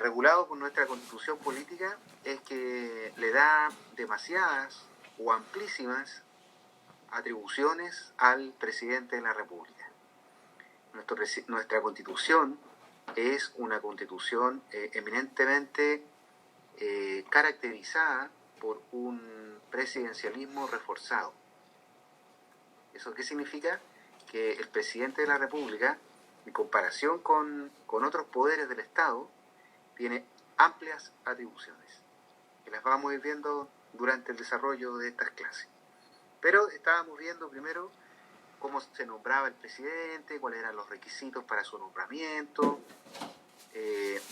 regulado por nuestra Constitución política es que le da demasiadas o amplísimas atribuciones al presidente de la República. Nuestra Constitución es una Constitución eminentemente caracterizada por un presidencialismo reforzado. ¿Eso qué significa? Que el presidente de la República, en comparación con otros poderes del Estado, tiene amplias atribuciones, que las vamos a ir viendo durante el desarrollo de estas clases. Pero estábamos viendo primero cómo se nombraba el presidente, cuáles eran los requisitos para su nombramiento.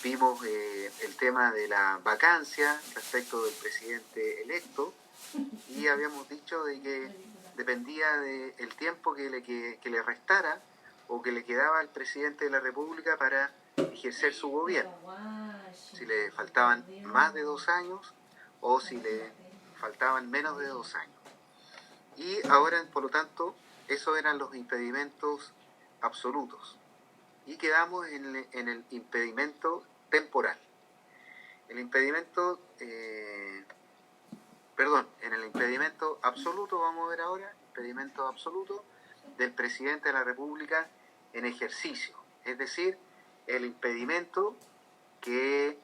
Vimos el tema de la vacancia respecto del presidente electo y habíamos dicho de que dependía del tiempo que le restara o que le quedaba al presidente de la República para ejercer su gobierno. Si le faltaban más de 2 años o si le faltaban menos de 2 años. Y ahora, por lo tanto, esos eran los impedimentos absolutos. Y quedamos en el impedimento temporal. En el impedimento absoluto, vamos a ver ahora, impedimento absoluto del presidente de la República en ejercicio. Es decir, el impedimento que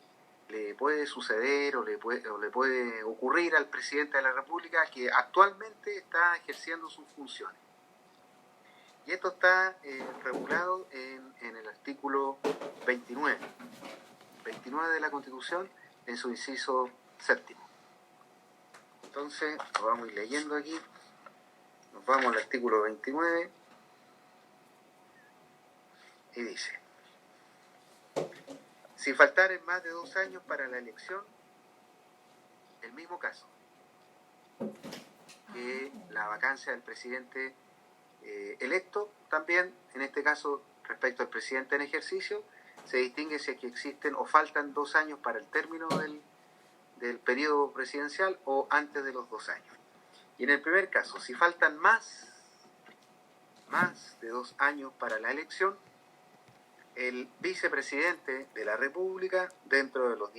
le puede suceder o le puede ocurrir al presidente de la República que actualmente está ejerciendo sus funciones. Y esto está regulado en el artículo 29 de la Constitución, en su inciso séptimo. Entonces, lo vamos a ir leyendo aquí. Nos vamos al artículo 29 y dice: si faltaren más de 2 años para la elección, el mismo caso que la vacancia del presidente electo, también en este caso respecto al presidente en ejercicio, se distingue si es que existen o faltan 2 años para el término del periodo presidencial o antes de los 2 años. Y en el primer caso, si faltan más de 2 años para la elección, el vicepresidente de la República, dentro de los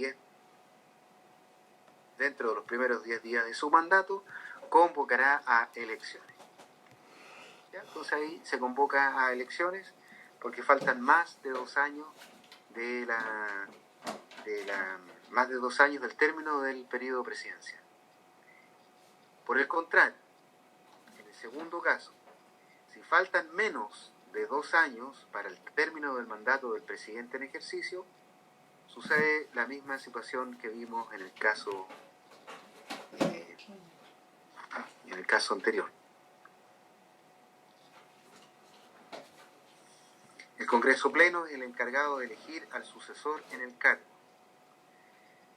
primeros 10 días de su mandato, convocará a elecciones. ¿Ya? Entonces ahí se convoca a elecciones porque faltan más de 2 años más de 2 años del término del periodo presidencial. Por el contrario, en el segundo caso, si faltan menos de 2 años para el término del mandato del presidente en ejercicio, sucede la misma situación que vimos en el caso anterior. El Congreso Pleno es el encargado de elegir al sucesor en el cargo.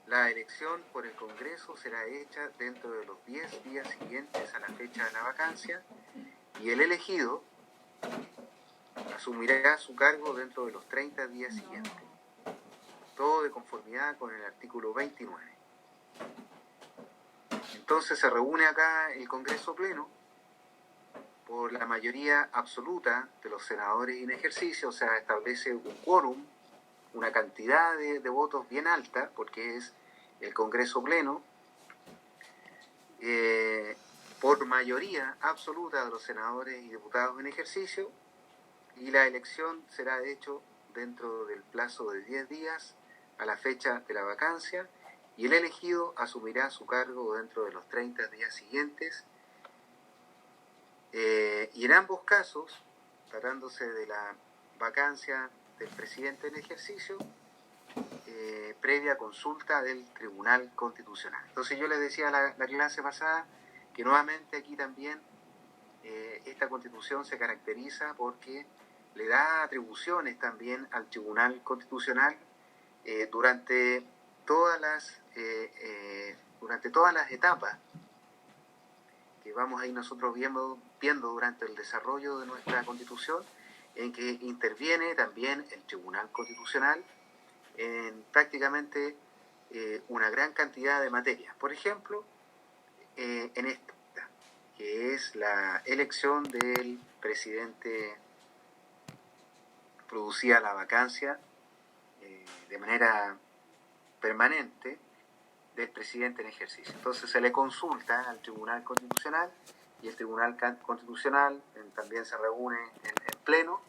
La elección por el Congreso será hecha dentro de los 10 días siguientes a la fecha de la vacancia y el elegido asumirá su cargo dentro de los 30 días siguientes. Todo de conformidad con el artículo 29. Entonces se reúne acá el Congreso Pleno por la mayoría absoluta de los senadores en ejercicio, o sea, establece un quórum, una cantidad de votos bien alta, porque es el Congreso Pleno, por mayoría absoluta de los senadores y diputados en ejercicio, y la elección será hecho dentro del plazo de 10 días a la fecha de la vacancia, y el elegido asumirá su cargo dentro de los 30 días siguientes. Y en ambos casos, tratándose de la vacancia del presidente en ejercicio, previa consulta del Tribunal Constitucional. Entonces yo les decía la clase pasada que nuevamente aquí también esta Constitución se caracteriza porque le da atribuciones también al Tribunal Constitucional durante todas las etapas que vamos a ir nosotros viendo durante el desarrollo de nuestra Constitución, en que interviene también el Tribunal Constitucional en prácticamente una gran cantidad de materias. Por ejemplo, en esta, que es la elección del presidente producida la vacancia de manera permanente del presidente en ejercicio. Entonces se le consulta al Tribunal Constitucional y el Tribunal Constitucional también se reúne en pleno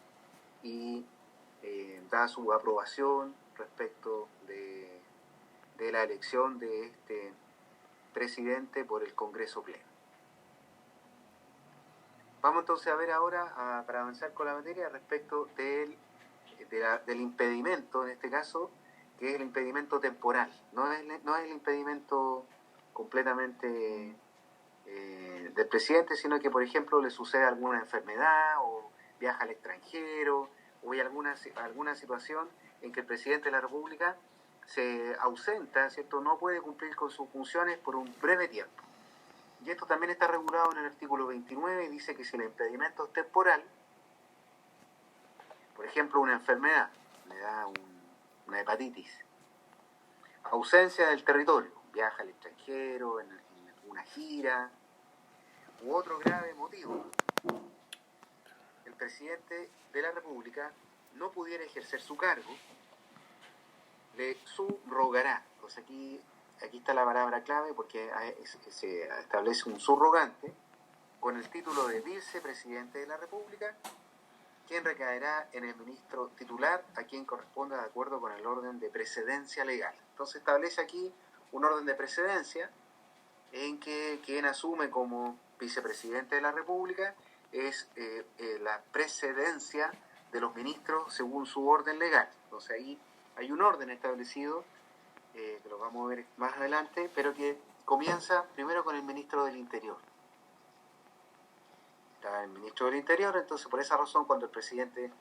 y da su aprobación respecto de la elección de este presidente por el Congreso Pleno. Vamos entonces a ver ahora, para avanzar con la materia, respecto del impedimento, en este caso, que es el impedimento temporal. No es el impedimento completamente del presidente, sino que, por ejemplo, le sucede alguna enfermedad o viaja al extranjero o hay alguna situación en que el presidente de la República se ausenta, ¿cierto? No puede cumplir con sus funciones por un breve tiempo. Y esto también está regulado en el artículo 29 y dice que si el impedimento es temporal, por ejemplo, una enfermedad, le da una hepatitis, ausencia del territorio, viaja al extranjero, en una gira, u otro grave motivo, el presidente de la República no pudiera ejercer su cargo, le subrogará. Entonces aquí está la palabra clave porque se establece un subrogante con el título de vicepresidente de la República, quien recaerá en el ministro titular a quien corresponda de acuerdo con el orden de precedencia legal. Entonces establece aquí un orden de precedencia en que quien asume como vicepresidente de la República es la precedencia de los ministros según su orden legal. Entonces ahí hay un orden establecido, que lo vamos a ver más adelante, pero que comienza primero con el ministro del Interior. Está el ministro del Interior, entonces por esa razón cuando el presidente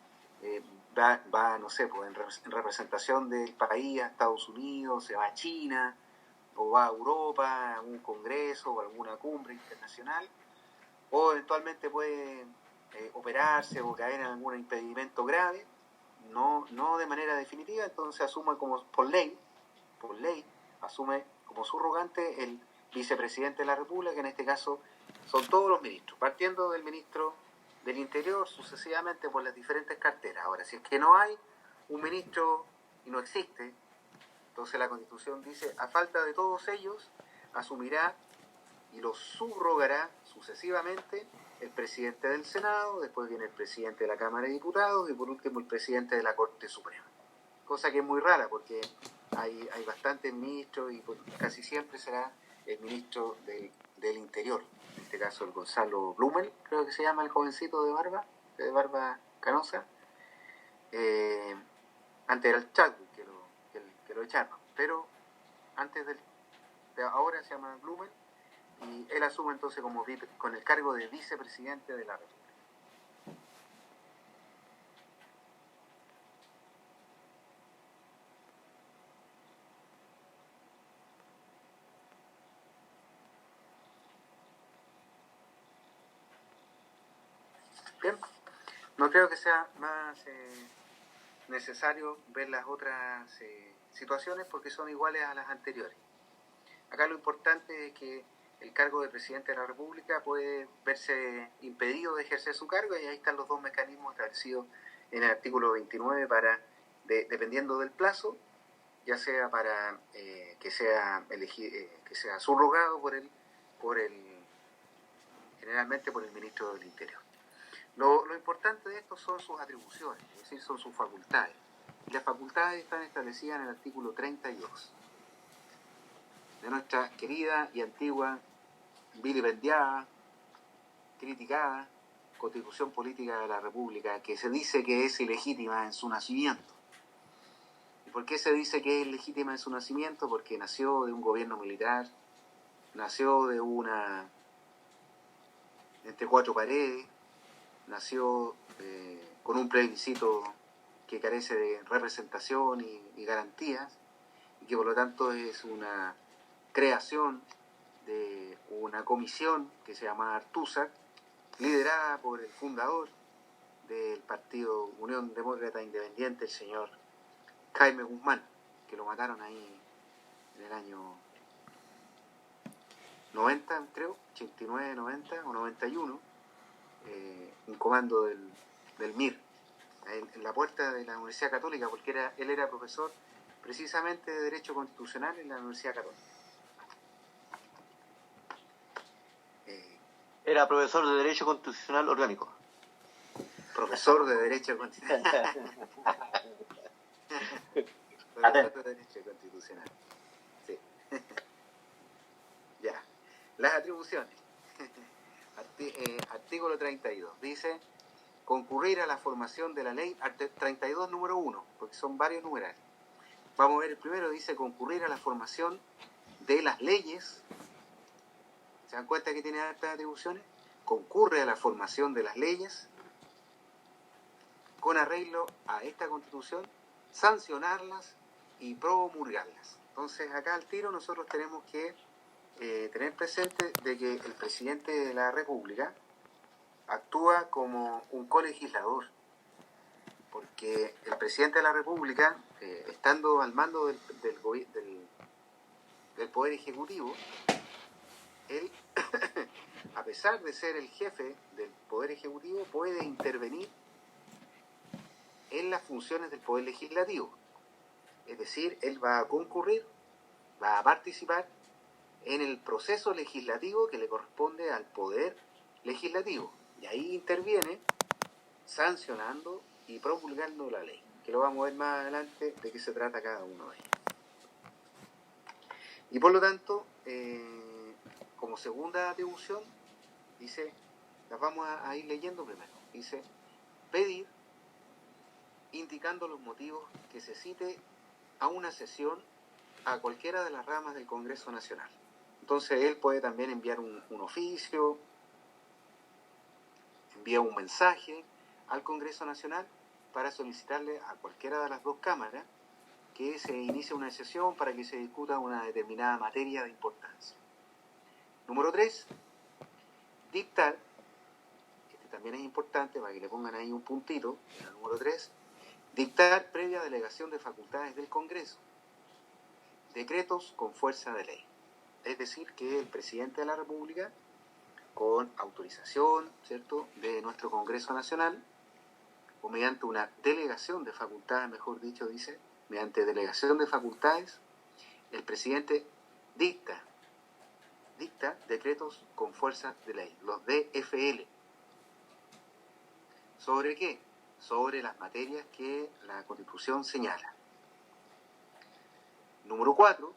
va, no sé, pues en representación del país a Estados Unidos, se va a China, o va a Europa, a un congreso o alguna cumbre internacional, o eventualmente puede operarse o caer en algún impedimento grave, no de manera definitiva, entonces asume como por ley, asume como subrogante el vicepresidente de la República, que en este caso son todos los ministros, partiendo del ministro del Interior sucesivamente por las diferentes carteras. Ahora, si es que no hay un ministro y no existe, entonces la Constitución dice, a falta de todos ellos, asumirá y los subrogará sucesivamente el presidente del Senado, después viene el presidente de la Cámara de Diputados y por último el presidente de la Corte Suprema. Cosa que es muy rara porque hay bastantes ministros y casi siempre será el ministro del Interior. En este caso el Gonzalo Blumel, creo que se llama el jovencito de barba canosa. Antes era el Chadwick que lo echaron, pero antes de ahora se llama Blumel y él asume entonces con el cargo de vicepresidente de la República. Bien, no creo que sea más necesario ver las otras situaciones porque son iguales a las anteriores. Acá lo importante es que el cargo de presidente de la República puede verse impedido de ejercer su cargo y ahí están los dos mecanismos establecidos en el artículo 29 para, dependiendo del plazo, ya sea para que sea subrogado generalmente por el ministro del Interior. Lo importante de esto son sus atribuciones, es decir, son sus facultades. Y las facultades están establecidas en el artículo 32 de nuestra querida y antigua, vilipendiada, criticada Constitución Política de la República, que se dice que es ilegítima en su nacimiento. ¿Y por qué se dice que es ilegítima en su nacimiento? Porque nació de un gobierno militar, nació entre cuatro paredes, nació con un plebiscito que carece de representación y garantías, y que por lo tanto es una creación de una comisión que se llama Artusac, liderada por el fundador del partido Unión Demócrata Independiente, el señor Jaime Guzmán, que lo mataron ahí en el año 90, creo, 89, 90 o 91, un comando del MIR, en la puerta de la Universidad Católica, porque él era profesor precisamente de Derecho Constitucional en la Universidad Católica. Era profesor de Derecho Constitucional Orgánico. Profesor de Derecho Constitucional. Profesor de Derecho Constitucional. Sí. Ya. Las atribuciones. Artículo 32. Dice: concurrir a la formación de la ley. 32 número 1, porque son varios numerales. Vamos a ver el primero. Dice: concurrir a la formación de las leyes. ¿Se dan cuenta que tiene altas atribuciones? Concurre a la formación de las leyes con arreglo a esta Constitución, sancionarlas y promulgarlas. Entonces, acá al tiro nosotros tenemos que tener presente de que el presidente de la República actúa como un colegislador, porque el presidente de la República, estando al mando del Poder Ejecutivo, él, a pesar de ser el jefe del Poder Ejecutivo, puede intervenir en las funciones del Poder Legislativo. Es decir, él va a concurrir, va a participar en el proceso legislativo que le corresponde al Poder Legislativo. Y ahí interviene sancionando y promulgando la ley, que lo vamos a ver más adelante de qué se trata cada uno de ellos. Y por lo tanto, como segunda atribución, dice, las vamos a ir leyendo primero. Dice: pedir, indicando los motivos, que se cite a una sesión a cualquiera de las ramas del Congreso Nacional. Entonces él puede también enviar un oficio, envía un mensaje al Congreso Nacional para solicitarle a cualquiera de las dos cámaras que se inicie una sesión para que se discuta una determinada materia de importancia. Número 3, dictar, este también es importante para que le pongan ahí un puntito, el número 3, dictar previa delegación de facultades del Congreso, decretos con fuerza de ley. Es decir, que el presidente de la República, con autorización, ¿cierto?, de nuestro Congreso Nacional, o mediante una delegación de facultades, mejor dicho, dice, mediante delegación de facultades, el presidente dicta decretos con fuerza de ley, los DFL. ¿Sobre qué? Sobre las materias que la Constitución señala. Número 4,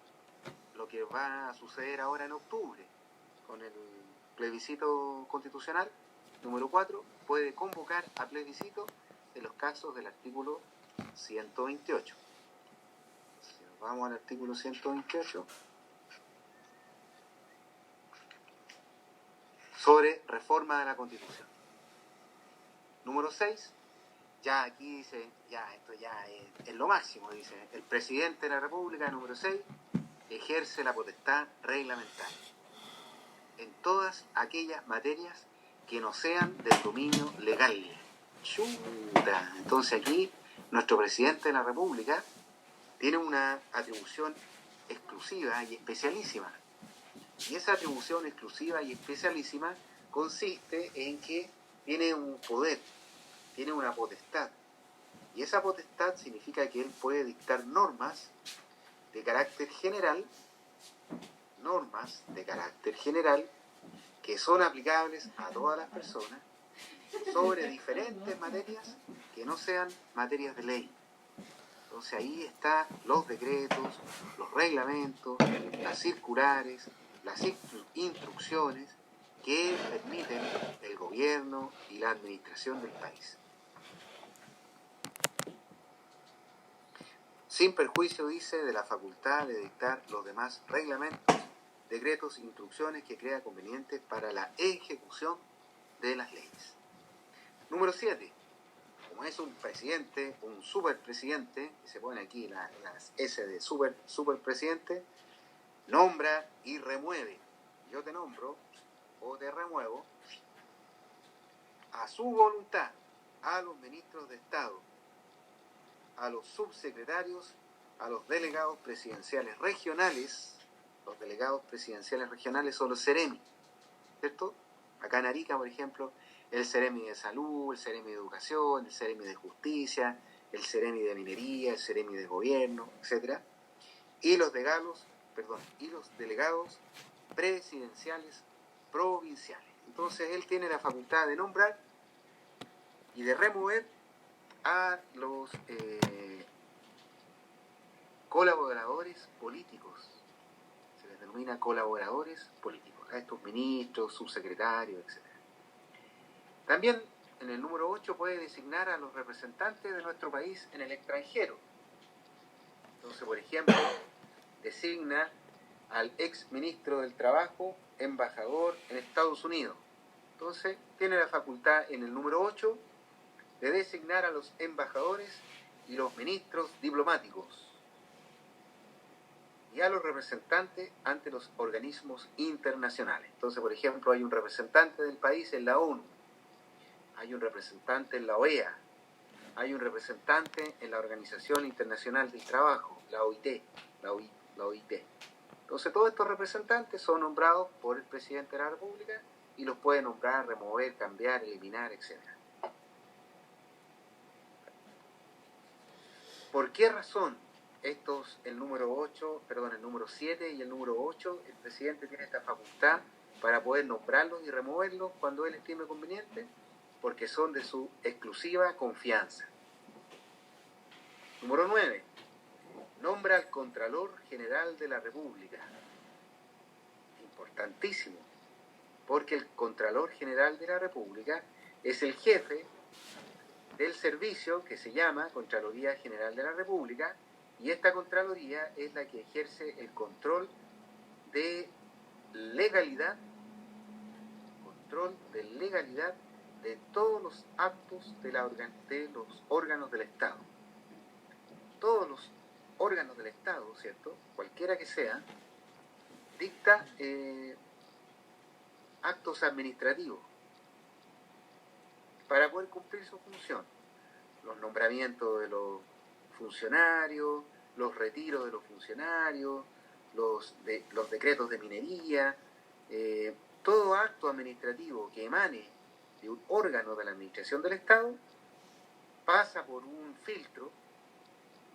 lo que va a suceder ahora en octubre con el plebiscito constitucional. Número 4, puede convocar a plebiscito en los casos del artículo 128. Si nos vamos al artículo 128, sobre reforma de la Constitución. Número 6, ya aquí dice, ya esto ya es lo máximo, dice, el presidente de la República, número 6, ejerce la potestad reglamentaria en todas aquellas materias que no sean del dominio legal. Chuta. Entonces aquí nuestro presidente de la República tiene una atribución exclusiva y especialísima. Y esa atribución exclusiva y especialísima consiste en que tiene un poder, tiene una potestad. Y esa potestad significa que él puede dictar normas de carácter general, que son aplicables a todas las personas sobre diferentes materias que no sean materias de ley. Entonces ahí están los decretos, los reglamentos, las circulares, las instrucciones que permiten el gobierno y la administración del país. Sin perjuicio, dice, de la facultad de dictar los demás reglamentos, decretos e instrucciones que crea convenientes para la ejecución de las leyes. Número 7. Como es un presidente, un superpresidente, y se pone aquí las S de superpresidente, nombra y remueve. Yo te nombro o te remuevo a su voluntad a los ministros de Estado, a los subsecretarios, a los delegados presidenciales regionales. Los delegados presidenciales regionales son los CEREMI, ¿cierto? Acá en Arica, por ejemplo, el CEREMI de Salud, el CEREMI de Educación, el CEREMI de Justicia, el Ceremi de Minería, el Ceremi de Gobierno, etc. Y los delegados presidenciales provinciales. Entonces él tiene la facultad de nombrar y de remover a los colaboradores políticos. Se les denomina colaboradores políticos, a estos ministros, subsecretarios, etc. También en el número 8 puede designar a los representantes de nuestro país en el extranjero. Entonces, por ejemplo, designa al ex ministro del Trabajo embajador en Estados Unidos. Entonces, tiene la facultad en el número 8 de designar a los embajadores y los ministros diplomáticos y a los representantes ante los organismos internacionales. Entonces, por ejemplo, hay un representante del país en la ONU, hay un representante en la OEA, hay un representante en la Organización Internacional del Trabajo, la OIT. Entonces, todos estos representantes son nombrados por el presidente de la República y los puede nombrar, remover, cambiar, eliminar, etc. ¿Por qué razón el número 7 y el número 8, el presidente tiene esta facultad para poder nombrarlos y removerlos cuando él estime conveniente? Porque son de su exclusiva confianza. Número 9. Nombra al Contralor General de la República. Importantísimo, porque el Contralor General de la República es el jefe del servicio que se llama Contraloría General de la República, y esta Contraloría es la que ejerce el control de legalidad de todos los actos de los órganos del Estado. Todos los órganos del Estado, ¿cierto?, cualquiera que sea, dicta actos administrativos para poder cumplir su función. Los nombramientos de los funcionarios, los retiros de los funcionarios, los decretos de minería, todo acto administrativo que emane de un órgano de la administración del Estado pasa por un filtro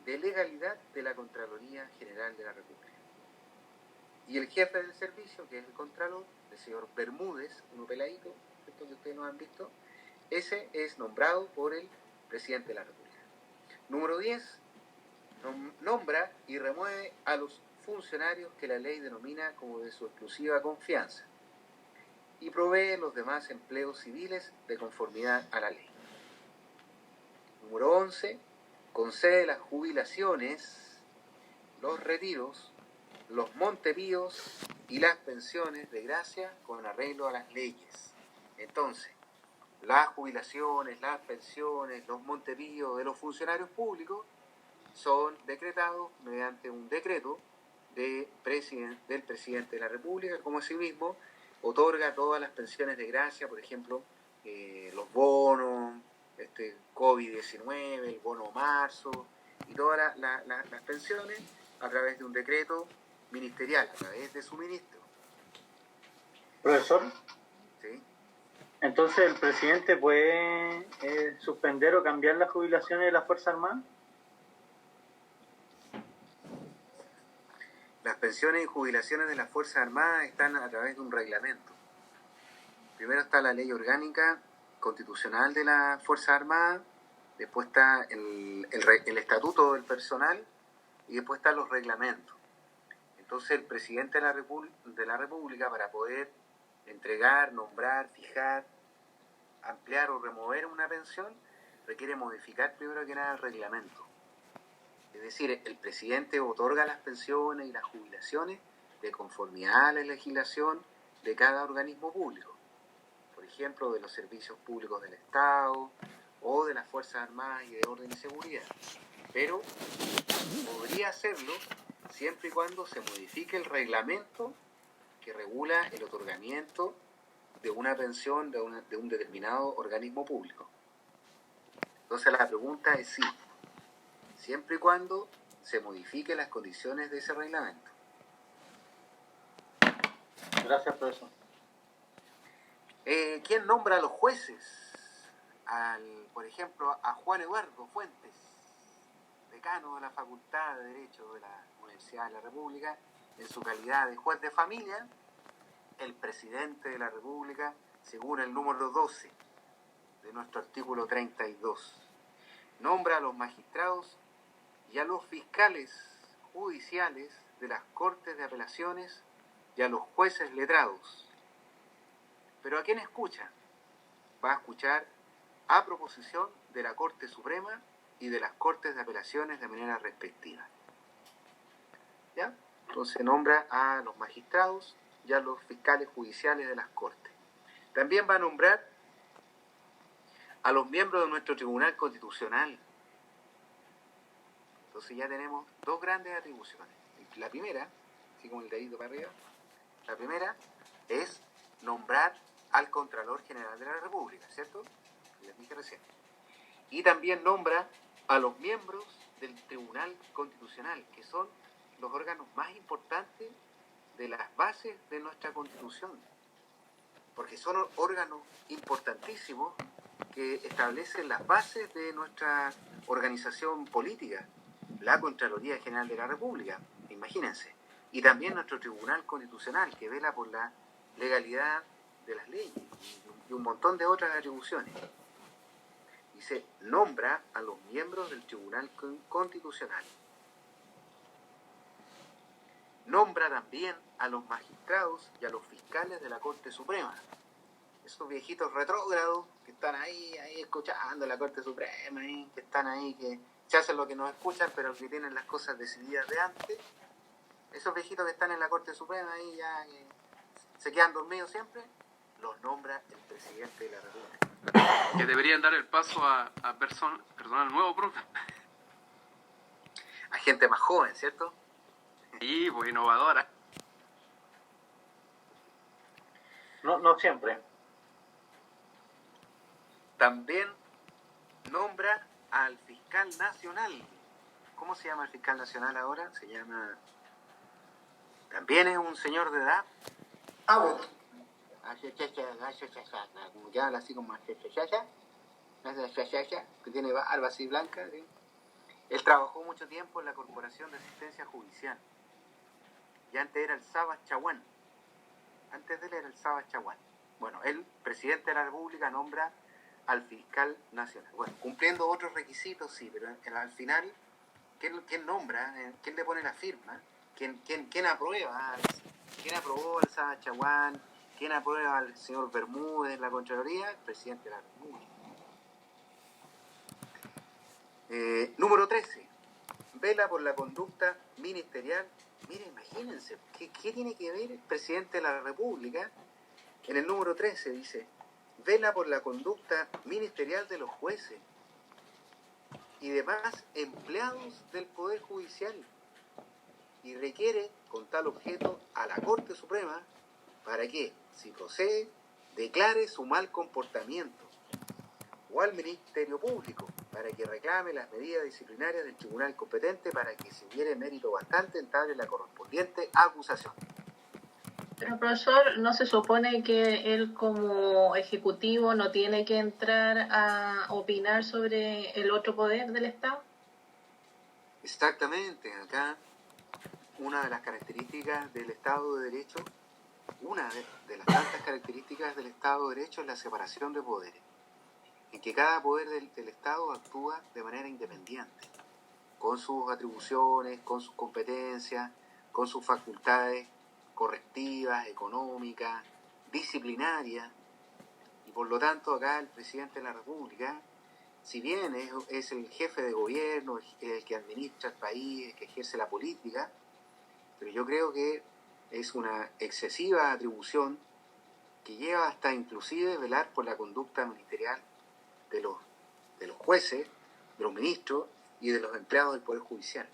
de legalidad de la Contraloría General de la República. Y el jefe del servicio, que es el Contralor, el señor Bermúdez, uno peladito, esto que ustedes no han visto, ese es nombrado por el presidente de la República. Número 10, nombra y remueve a los funcionarios que la ley denomina como de su exclusiva confianza y provee los demás empleos civiles de conformidad a la ley. Número 11, concede las jubilaciones, los retiros, los montepíos y las pensiones de gracia con arreglo a las leyes. Entonces, las jubilaciones, las pensiones, los montepíos de los funcionarios públicos son decretados mediante un decreto del presidente de la República, como asimismo otorga todas las pensiones de gracia, por ejemplo, los bonos, COVID-19, el bono marzo y todas las pensiones a través de un decreto ministerial, a través de su ministro. Profesor, ¿Sí? entonces el presidente puede suspender o cambiar las jubilaciones de las Fuerzas Armadas. Las pensiones y jubilaciones de las Fuerzas Armadas están a través de un reglamento. Primero está la ley orgánica constitucional de las Fuerzas Armadas, después está el estatuto del personal y después están los reglamentos. Entonces el presidente de la República, para poder entregar, nombrar, fijar, ampliar o remover una pensión, requiere modificar primero que nada el reglamento. Es decir, el presidente otorga las pensiones y las jubilaciones de conformidad a la legislación de cada organismo público. Por ejemplo, de los servicios públicos del Estado o de las Fuerzas Armadas y de Orden y Seguridad. Pero podría hacerlo siempre y cuando se modifique el reglamento que regula el otorgamiento de una pensión de un determinado organismo público. Entonces la pregunta es sí, siempre y cuando se modifiquen las condiciones de ese reglamento. Gracias, profesor. ¿Quién nombra a los jueces? Por ejemplo, a Juan Eduardo Fuentes. decano de la Facultad de Derecho de la Universidad de la República, en su calidad de juez de familia, el presidente de la República, según el número 12 de nuestro artículo 32, nombra a los magistrados y a los fiscales judiciales de las Cortes de Apelaciones y a los jueces letrados. ¿Pero a quién escucha? Va a escuchar a proposición de la Corte Suprema y de las Cortes de Apelaciones de manera respectiva. ¿Ya? Entonces nombra a los magistrados y a los fiscales judiciales de las Cortes. También va a nombrar a los miembros de nuestro Tribunal Constitucional. Entonces ya tenemos dos grandes atribuciones. La primera, así como el dedito para arriba, la primera es nombrar al Contralor General de la República, ¿cierto? Les dije recién. Y también nombra a los miembros del Tribunal Constitucional, que son los órganos más importantes de las bases de nuestra Constitución, porque son órganos importantísimos que establecen las bases de nuestra organización política, la Contraloría General de la República, imagínense, y también nuestro Tribunal Constitucional, que vela por la legalidad de las leyes y un montón de otras atribuciones. Dice, nombra a los miembros del Tribunal Constitucional. Nombra también a los magistrados y a los fiscales de la Corte Suprema. Esos viejitos retrógrados que están ahí escuchando la Corte Suprema, que están ahí, que se hacen lo que nos escuchan, pero que tienen las cosas decididas de antes. Esos viejitos que están en la Corte Suprema ahí ya que se quedan dormidos siempre, los nombra el presidente de la República. Que deberían dar el paso a al nuevo profe. A gente más joven, ¿cierto? Sí, pues innovadora. No siempre. También nombra al fiscal nacional. ¿Cómo se llama el fiscal nacional ahora? Se llama... También es un señor de edad. Como que habla así como que tiene barba así blanca, ¿sí? Él trabajó mucho tiempo en la Corporación de Asistencia Judicial. Y antes era el Sabas Chaguán. Antes de él era el Sabas Chaguán. Bueno, el presidente de la República nombra al fiscal nacional. Bueno, cumpliendo otros requisitos, sí, pero al final, ¿quién nombra? ¿Quién le pone la firma? ¿Quién aprueba? ¿Quién aprobó al Sabas Chaguán? ¿Quién aprueba al señor Bermúdez en la Contraloría? El presidente de la República. Número 13. Vela por la conducta ministerial. Mire, imagínense, ¿qué tiene que ver el presidente de la República? En el número 13 dice, vela por la conducta ministerial de los jueces y demás empleados del Poder Judicial y requiere, con tal objeto, a la Corte Suprema para que, si procede, declare su mal comportamiento o al Ministerio Público para que reclame las medidas disciplinarias del tribunal competente para que, si hubiere mérito bastante, entable la correspondiente acusación. Pero profesor, ¿no se supone que él como ejecutivo no tiene que entrar a opinar sobre el otro poder del Estado? Exactamente, acá una de las características del Estado de Derecho, una de las tantas características del Estado de Derecho es la separación de poderes, en que cada poder del Estado actúa de manera independiente, con sus atribuciones, con sus competencias, con sus facultades correctivas, económicas, disciplinarias, y por lo tanto acá el presidente de la República, si bien es el jefe de gobierno, el que administra el país, el que ejerce la política, pero yo creo que es una excesiva atribución que lleva hasta inclusive velar por la conducta ministerial de los jueces, de los ministros y de los empleados del Poder Judicial.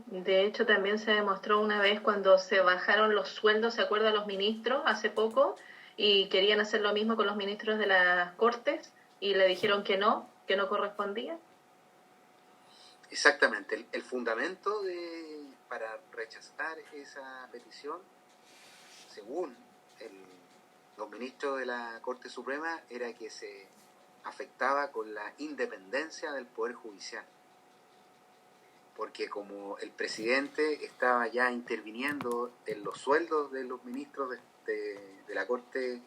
De hecho, también se demostró una vez cuando se bajaron los sueldos, ¿se acuerda? Los ministros hace poco, y querían hacer lo mismo con los ministros de las Cortes y le dijeron que no correspondía. Exactamente, el fundamento para rechazar esa petición, según los ministros de la Corte Suprema, era que se afectaba con la independencia del Poder Judicial. porque como el presidente estaba ya interviniendo en los sueldos de los ministros de la Corte,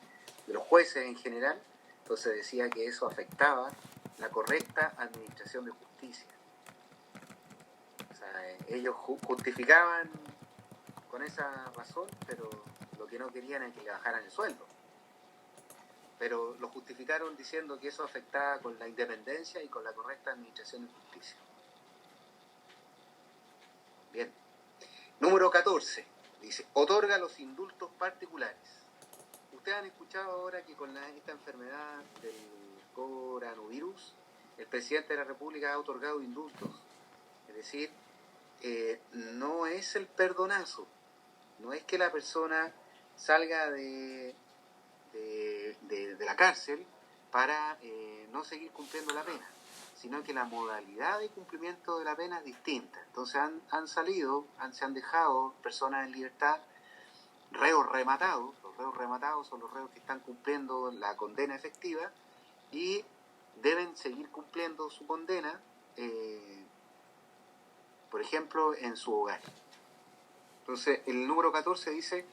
de los jueces en general, entonces decía que eso afectaba la correcta administración de justicia. O sea, ellos justificaban con esa razón, pero lo que no querían es que le bajaran el sueldo. Pero lo justificaron diciendo que eso afectaba con la independencia y con la correcta administración de justicia. Bien. Número 14. Dice, otorga los indultos particulares. Ustedes han escuchado ahora que con esta enfermedad del coronavirus, el presidente de la República ha otorgado indultos. Es decir, no es el perdonazo. No es que la persona salga de la cárcel para no seguir cumpliendo la pena, sino que la modalidad de cumplimiento de la pena es distinta. Entonces se han dejado personas en libertad, reos rematados. Los reos rematados son los reos que están cumpliendo la condena efectiva y deben seguir cumpliendo su condena, por ejemplo, en su hogar. Entonces, el número 14 dice,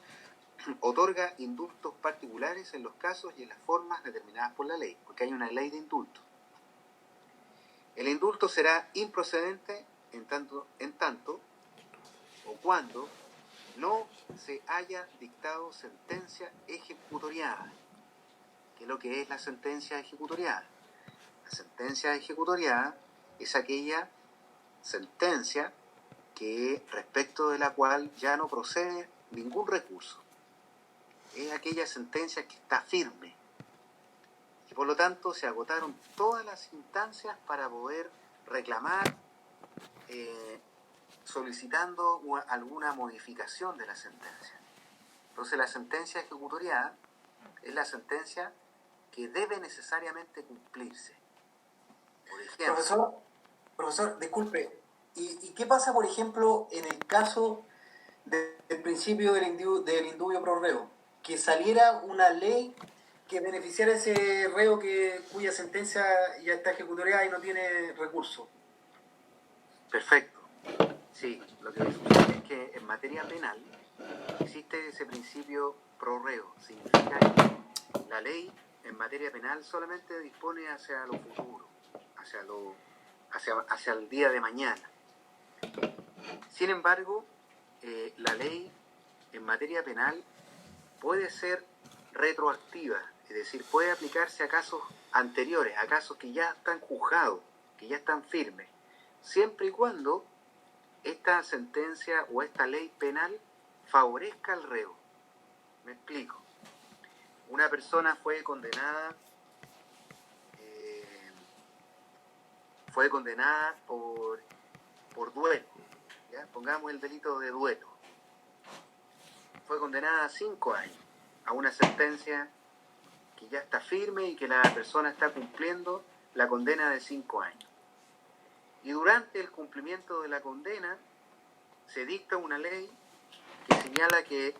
otorga indultos particulares en los casos y en las formas determinadas por la ley, porque hay una ley de indulto. El indulto será improcedente en tanto o cuando no se haya dictado sentencia ejecutoriada. ¿Qué es lo que es la sentencia ejecutoriada? La sentencia ejecutoriada es aquella sentencia que respecto de la cual ya no procede ningún recurso. Es aquella sentencia que está firme. Y por lo tanto se agotaron todas las instancias para poder reclamar solicitando alguna modificación de la sentencia. Entonces la sentencia ejecutoriada es la sentencia que debe necesariamente cumplirse. Por ejemplo, Profesor, disculpe, ¿y qué pasa, por ejemplo, en el caso del principio del indubio pro reo? Que saliera una ley que beneficiara a ese reo cuya sentencia ya está ejecutoriada y no tiene recurso. Perfecto. Sí, lo que sucede es que en materia penal existe ese principio pro reo. Significa que la ley en materia penal solamente dispone hacia lo futuro, hacia el día de mañana. Sin embargo, la ley en materia penal puede ser retroactiva, es decir, puede aplicarse a casos anteriores, a casos que ya están juzgados, que ya están firmes, siempre y cuando esta sentencia o esta ley penal favorezca al reo. Me explico. Una persona fue condenada por duelo, ¿ya? Pongamos el delito de duelo. Fue condenada a 5 años, a una sentencia que ya está firme y que la persona está cumpliendo la condena de 5 años. Y durante el cumplimiento de la condena se dicta una ley que señala que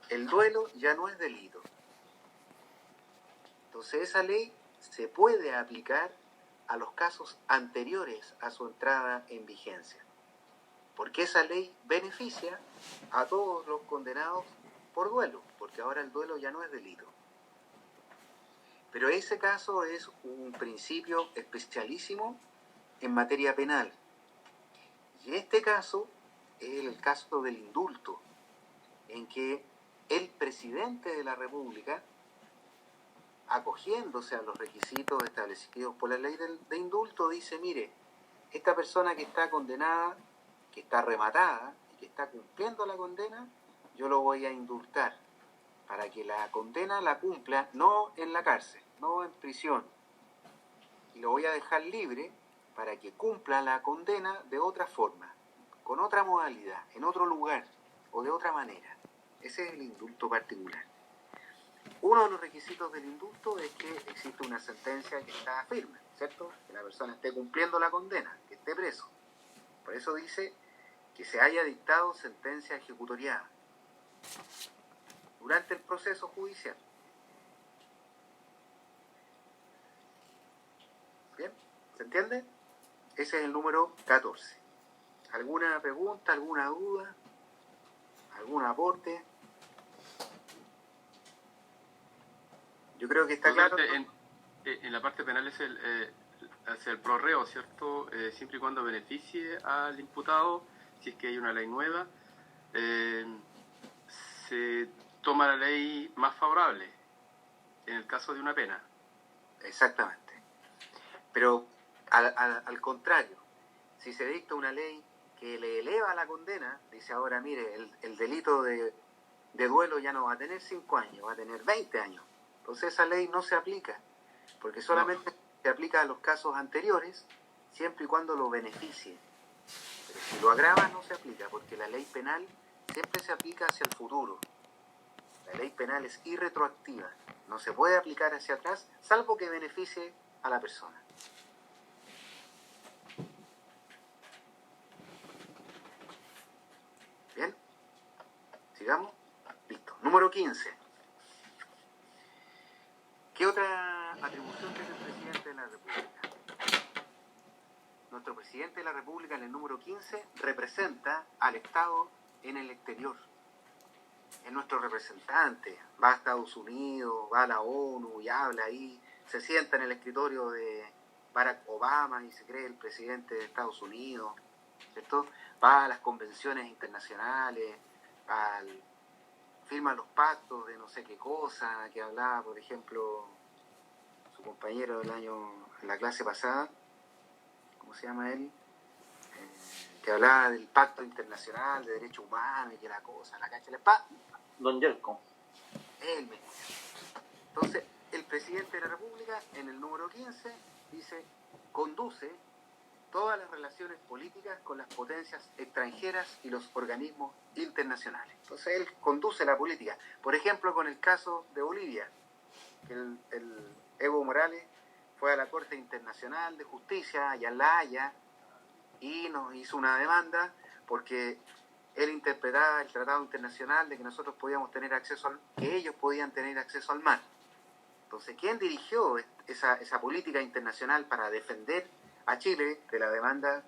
el duelo ya no es delito. Entonces esa ley se puede aplicar a los casos anteriores a su entrada en vigencia, porque esa ley beneficia a todos los condenados por duelo, porque ahora el duelo ya no es delito. Pero ese caso es un principio especialísimo en materia penal. Y este caso es el caso del indulto, en que el presidente de la República, acogiéndose a los requisitos establecidos por la ley de indulto, dice, mire, esta persona que está condenada, que está rematada y que está cumpliendo la condena, yo lo voy a indultar para que la condena la cumpla no en la cárcel, no en prisión, y lo voy a dejar libre para que cumpla la condena de otra forma, con otra modalidad, en otro lugar o de otra manera. Ese es el indulto particular. Uno de los requisitos del indulto es que existe una sentencia que está firme, ¿cierto? Que la persona esté cumpliendo la condena, que esté preso. Por eso dice que se haya dictado sentencia ejecutoriada durante el proceso judicial. ¿Bien? ¿Se entiende? Ese es el número 14. ¿Alguna pregunta, alguna duda, algún aporte? Yo creo que está claro. En la parte penal es hacia el prorreo, ¿cierto? Siempre y cuando beneficie al imputado, si es que hay una ley nueva, se toma la ley más favorable en el caso de una pena. Exactamente. Pero al contrario, si se dicta una ley que le eleva la condena, dice ahora, mire, el delito de duelo ya no va a tener 5 años, va a tener 20 años. Entonces esa ley no se aplica, porque solamente se aplica a los casos anteriores, siempre y cuando lo beneficie. Pero si lo agrava, no se aplica, porque la ley penal siempre se aplica hacia el futuro. La ley penal es irretroactiva, no se puede aplicar hacia atrás, salvo que beneficie a la persona. Bien, sigamos. Listo. Número 15. ¿Qué otra atribución tiene el presidente de la República? Nuestro presidente de la República, en el número 15, representa al Estado en el exterior. Es nuestro representante. Va a Estados Unidos, va a la ONU y habla ahí, se sienta en el escritorio de Barack Obama y se cree el presidente de Estados Unidos, ¿cierto? Va a las convenciones internacionales, firma los pactos de no sé qué cosa, que hablaba, por ejemplo, su compañero en la clase pasada, ¿cómo se llama él? Que hablaba del pacto internacional de derechos humanos y que la cosa, la cacha, Don Yerko. Él mismo. Entonces, el presidente de la República, en el número 15, dice, conduce todas las relaciones políticas con las potencias extranjeras y los organismos internacionales. Entonces él conduce la política. Por ejemplo, con el caso de Bolivia, que el Evo Morales fue a la Corte Internacional de Justicia, allá en La Haya, y nos hizo una demanda porque él interpretaba el Tratado Internacional de que nosotros podíamos tener acceso que ellos podían tener acceso al mar. Entonces, ¿quién dirigió esa política internacional para defender a Chile de la demanda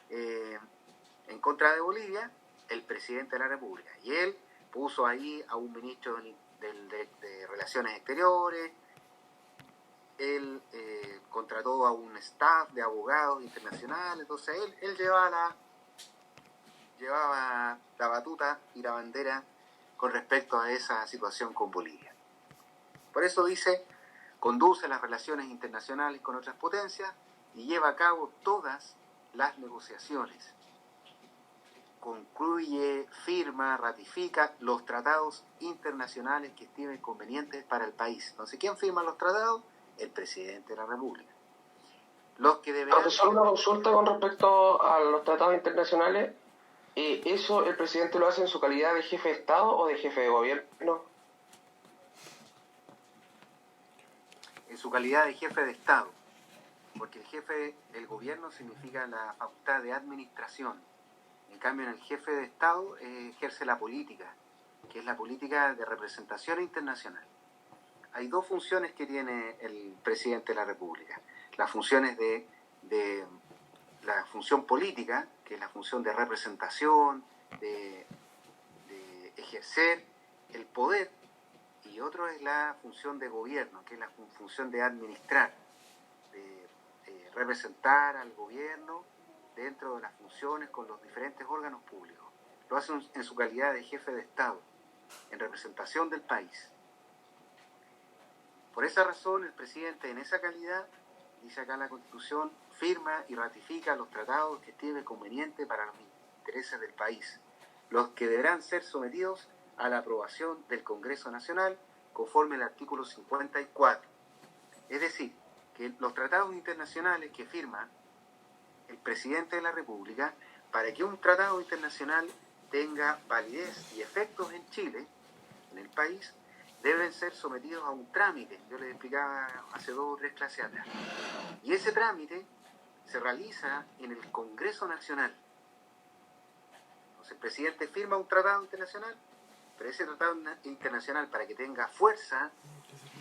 en contra de Bolivia? El presidente de la República. Y él puso ahí a un ministro de Relaciones Exteriores, él contrató a un staff de abogados internacionales, entonces él llevaba la batuta y la bandera con respecto a esa situación con Bolivia. Por eso dice, conduce las relaciones internacionales con otras potencias y lleva a cabo todas las negociaciones. Concluye, firma, ratifica los tratados internacionales que estimen convenientes para el país. Entonces, ¿quién firma los tratados? El presidente de la República. Los que deberán... Profesor, una consulta con respecto a los tratados internacionales. ¿Eso el presidente lo hace en su calidad de jefe de Estado o de jefe de gobierno? En su calidad de jefe de Estado. Porque el gobierno significa la facultad de administración. En cambio, en el jefe de Estado ejerce la política, que es la política de representación internacional. Hay dos funciones que tiene el presidente de la República. Las funciones de la función política, que es la función de representación, de ejercer el poder, y otro es la función de gobierno, que es la función de administrar, de representar al gobierno dentro de las funciones con los diferentes órganos públicos. Lo hace en su calidad de jefe de Estado, en representación del país. Por esa razón, el presidente en esa calidad, dice acá en la Constitución, firma y ratifica los tratados que estime conveniente para los intereses del país, los que deberán ser sometidos a la aprobación del Congreso Nacional conforme al artículo 54. Es decir, que los tratados internacionales que firma el presidente de la República, para que un tratado internacional tenga validez y efectos en Chile, en el país, deben ser sometidos a un trámite. Yo les explicaba hace 2 o 3 clases atrás. Y ese trámite se realiza en el Congreso Nacional. Entonces el presidente firma un tratado internacional, pero ese tratado internacional, para que tenga fuerza,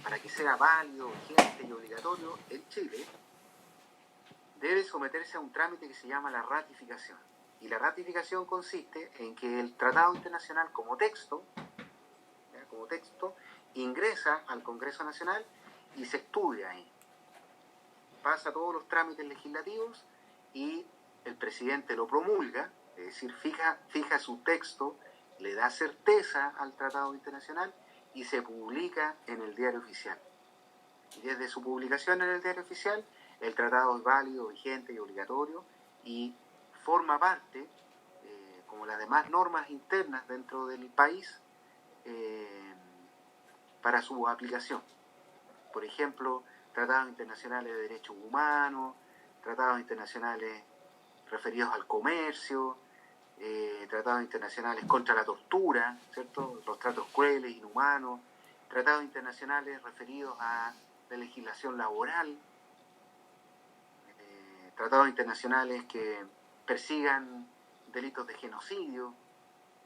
para que sea válido, vigente y obligatorio en Chile, debe someterse a un trámite que se llama la ratificación. Y la ratificación consiste en que el tratado internacional como texto ingresa al Congreso Nacional y se estudia ahí. Pasa todos los trámites legislativos y el presidente lo promulga, es decir, fija su texto, le da certeza al tratado internacional y se publica en el diario oficial. Y desde su publicación en el diario oficial, el tratado es válido, vigente y obligatorio y forma parte, como las demás normas internas dentro del país, para su aplicación. Por ejemplo, tratados internacionales de derechos humanos, tratados internacionales referidos al comercio, tratados internacionales contra la tortura, ¿cierto? Los tratos crueles, inhumanos, tratados internacionales referidos a la legislación laboral, tratados internacionales que persigan delitos de genocidio,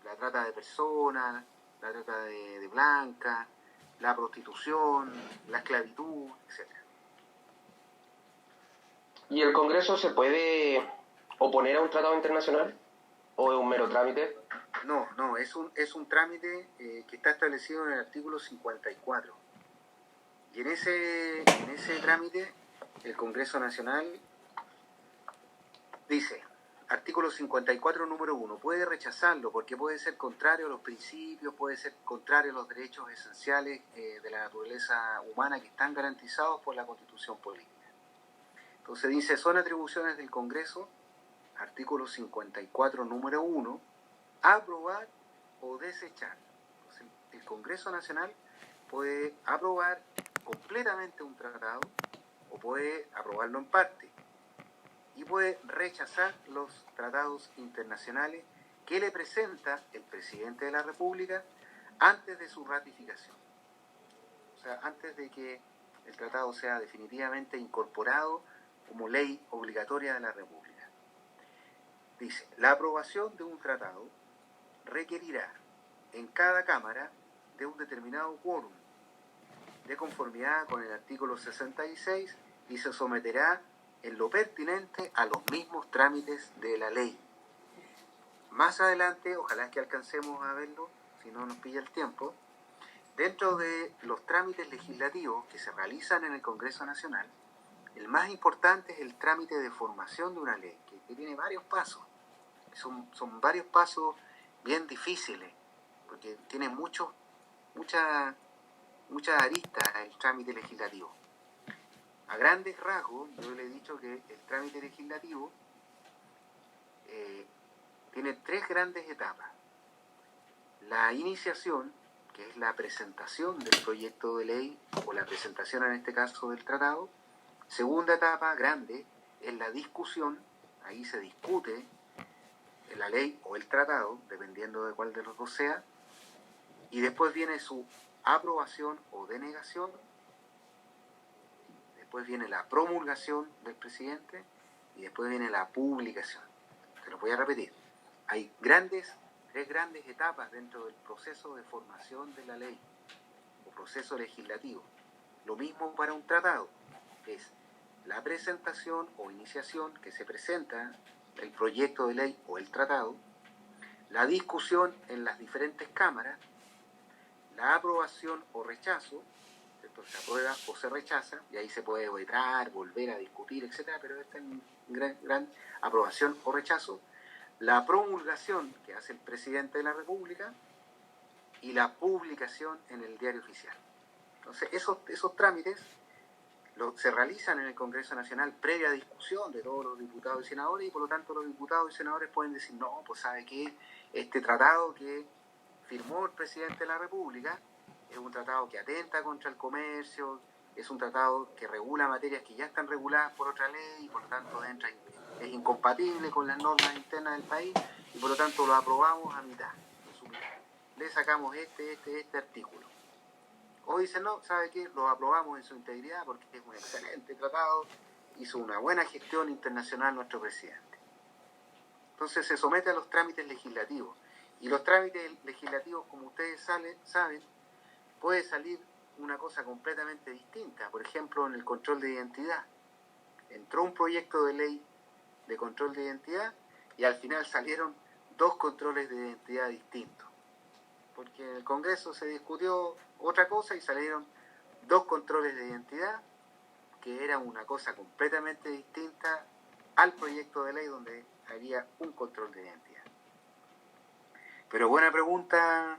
la trata de personas, la trata de blancas, la prostitución, la esclavitud, etc. ¿Y el Congreso se puede oponer a un tratado internacional? ¿O es un mero trámite? No, es un trámite que está establecido en el artículo 54. Y en ese trámite, el Congreso Nacional dice, artículo 54, número 1, puede rechazarlo porque puede ser contrario a los principios, puede ser contrario a los derechos esenciales de la naturaleza humana que están garantizados por la Constitución política. Entonces dice, son atribuciones del Congreso, artículo 54, número 1, aprobar o desechar. Entonces, el Congreso Nacional puede aprobar completamente un tratado o puede aprobarlo en parte y puede rechazar los tratados internacionales que le presenta el presidente de la República antes de su ratificación. O sea, antes de que el tratado sea definitivamente incorporado como ley obligatoria de la República. Dice, la aprobación de un tratado requerirá en cada Cámara de un determinado quórum, de conformidad con el artículo 66, y se someterá en lo pertinente a los mismos trámites de la ley. Más adelante, ojalá que alcancemos a verlo, si no nos pilla el tiempo, dentro de los trámites legislativos que se realizan en el Congreso Nacional, el más importante es el trámite de formación de una ley, que tiene varios pasos. Son varios pasos bien difíciles, porque tiene muchas aristas el trámite legislativo. A grandes rasgos, yo le he dicho que el trámite legislativo tiene 3 grandes etapas. La iniciación, que es la presentación del proyecto de ley, o la presentación en este caso del tratado. Segunda etapa grande es la discusión, ahí se discute la ley o el tratado, dependiendo de cuál de los dos sea, y después viene su aprobación o denegación, después viene la promulgación del presidente y después viene la publicación. Se lo voy a repetir. Hay 3 grandes etapas dentro del proceso de formación de la ley o proceso legislativo. Lo mismo para un tratado, es la presentación o iniciación, que se presenta el proyecto de ley o el tratado, la discusión en las diferentes cámaras, la aprobación o rechazo, entonces se aprueba o se rechaza, y ahí se puede vetar, volver a discutir, etcétera, pero esta es una gran aprobación o rechazo, la promulgación que hace el presidente de la República y la publicación en el diario oficial. Entonces esos trámites se realizan en el Congreso Nacional previa discusión de todos los diputados y senadores, y por lo tanto los diputados y senadores pueden decir, no, pues sabe que este tratado que firmó el presidente de la República es un tratado que atenta contra el comercio, es un tratado que regula materias que ya están reguladas por otra ley y por lo tanto es incompatible con las normas internas del país, y por lo tanto lo aprobamos a mitad. Le sacamos este artículo. O dicen, no, ¿sabe qué? Lo aprobamos en su integridad porque es un excelente tratado, hizo una buena gestión internacional nuestro presidente. Entonces se somete a los trámites legislativos. Y los trámites legislativos, como ustedes saben, puede salir una cosa completamente distinta. Por ejemplo, en el control de identidad. Entró un proyecto de ley de control de identidad y al final salieron 2 controles de identidad distintos, porque en el Congreso se discutió otra cosa y salieron 2 controles de identidad que eran una cosa completamente distinta al proyecto de ley donde había un control de identidad. Pero buena pregunta,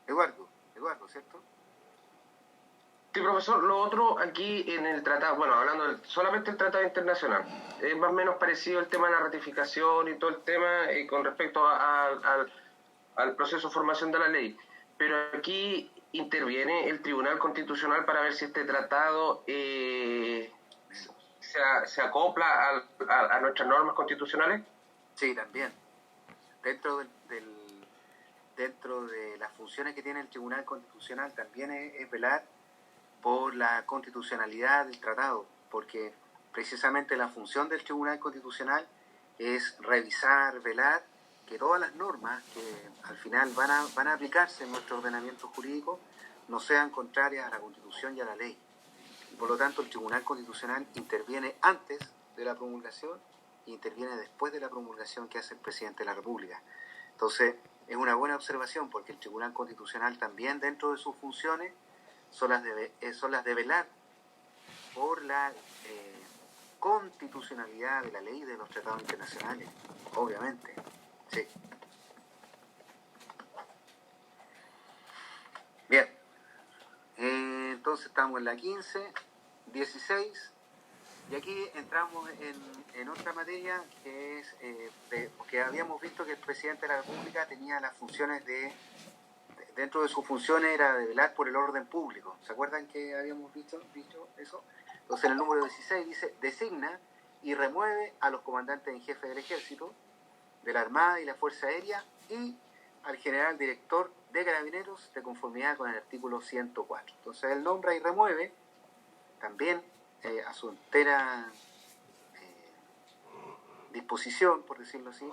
Eduardo, ¿cierto? Sí, profesor, lo otro aquí en el tratado, bueno, hablando solamente del tratado internacional, es más o menos parecido el tema de la ratificación y todo el tema con respecto al proceso de formación de la ley, pero aquí interviene el Tribunal Constitucional para ver si este tratado se acopla a nuestras normas constitucionales. Sí, también. Dentro dentro de las funciones que tiene el Tribunal Constitucional también es velar por la constitucionalidad del tratado, porque precisamente la función del Tribunal Constitucional es revisar, velar que todas las normas que al final van a aplicarse en nuestro ordenamiento jurídico no sean contrarias a la Constitución y a la ley. Y por lo tanto el Tribunal Constitucional interviene antes de la promulgación e interviene después de la promulgación que hace el presidente de la República. Entonces es una buena observación, porque el Tribunal Constitucional también dentro de sus funciones son las de velar por la constitucionalidad de la ley y de los tratados internacionales, obviamente. Sí. Bien. Entonces estamos en la 15, 16, y aquí entramos en otra materia que es que habíamos visto que el presidente de la República tenía las funciones dentro de sus funciones era de velar por el orden público. ¿Se acuerdan que habíamos visto eso? Entonces en el número 16 dice: designa y remueve a los comandantes en jefe del Ejército, de la Armada y la Fuerza Aérea y al general director de Carabineros de conformidad con el artículo 104. Entonces él nombra y remueve también a su entera disposición, por decirlo así,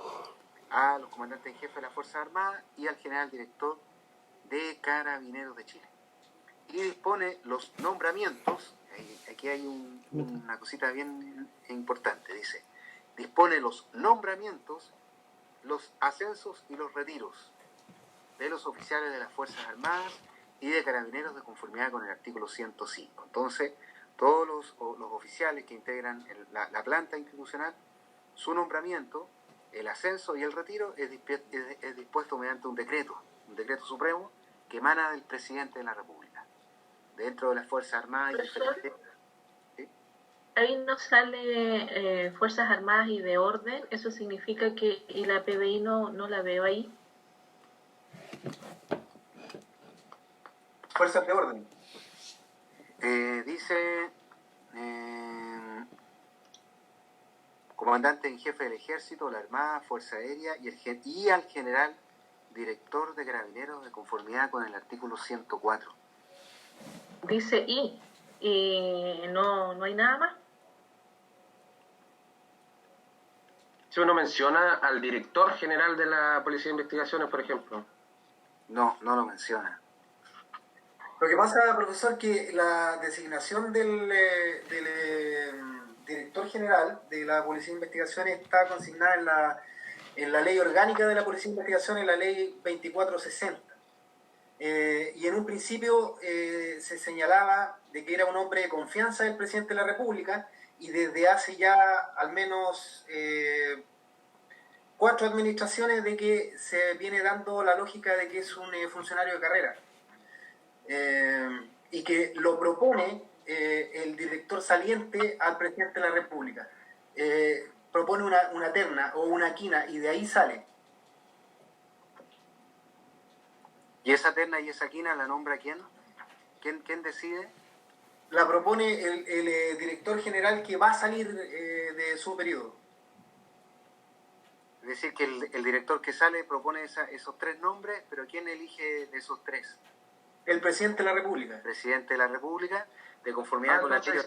a los comandantes en jefe de la Fuerza Armada y al general director de Carabineros de Chile. Y dispone los nombramientos, aquí hay una cosita bien importante, dice: dispone los nombramientos, los ascensos y los retiros de los oficiales de las Fuerzas Armadas y de Carabineros de conformidad con el artículo 105. Entonces, todos los oficiales que integran la planta institucional, su nombramiento, el ascenso y el retiro es dispuesto mediante un decreto supremo que emana del presidente de la República. Dentro de las Fuerzas Armadas y ¿sí? Ahí no sale Fuerzas Armadas y de Orden, eso significa que y la PBI no la veo ahí. Fuerzas de orden. Dice comandante en jefe del Ejército, la Armada, Fuerza Aérea y al general director de Carabineros de conformidad con el artículo 104. Dice y no hay nada más. Si uno menciona al director general de la Policía de Investigaciones, por ejemplo. No lo menciona. Lo que pasa, profesor, que la designación del director general de la Policía de Investigaciones está consignada en la ley orgánica de la Policía de Investigaciones, la ley 2460. Y en un principio se señalaba de que era un hombre de confianza del presidente de la República, y desde hace ya al menos 4 administraciones de que se viene dando la lógica de que es un funcionario de carrera. Y que lo propone el director saliente al presidente de la República. Propone una terna o una quina y de ahí sale. ¿Y esa terna y esa quina la nombra quién? ¿Quién decide? La propone el director general que va a salir de su periodo. Es decir, que el director que sale propone esos 3 nombres, pero ¿quién elige de esos 3? El presidente de la República. El presidente de la República, de conformidad con la ley.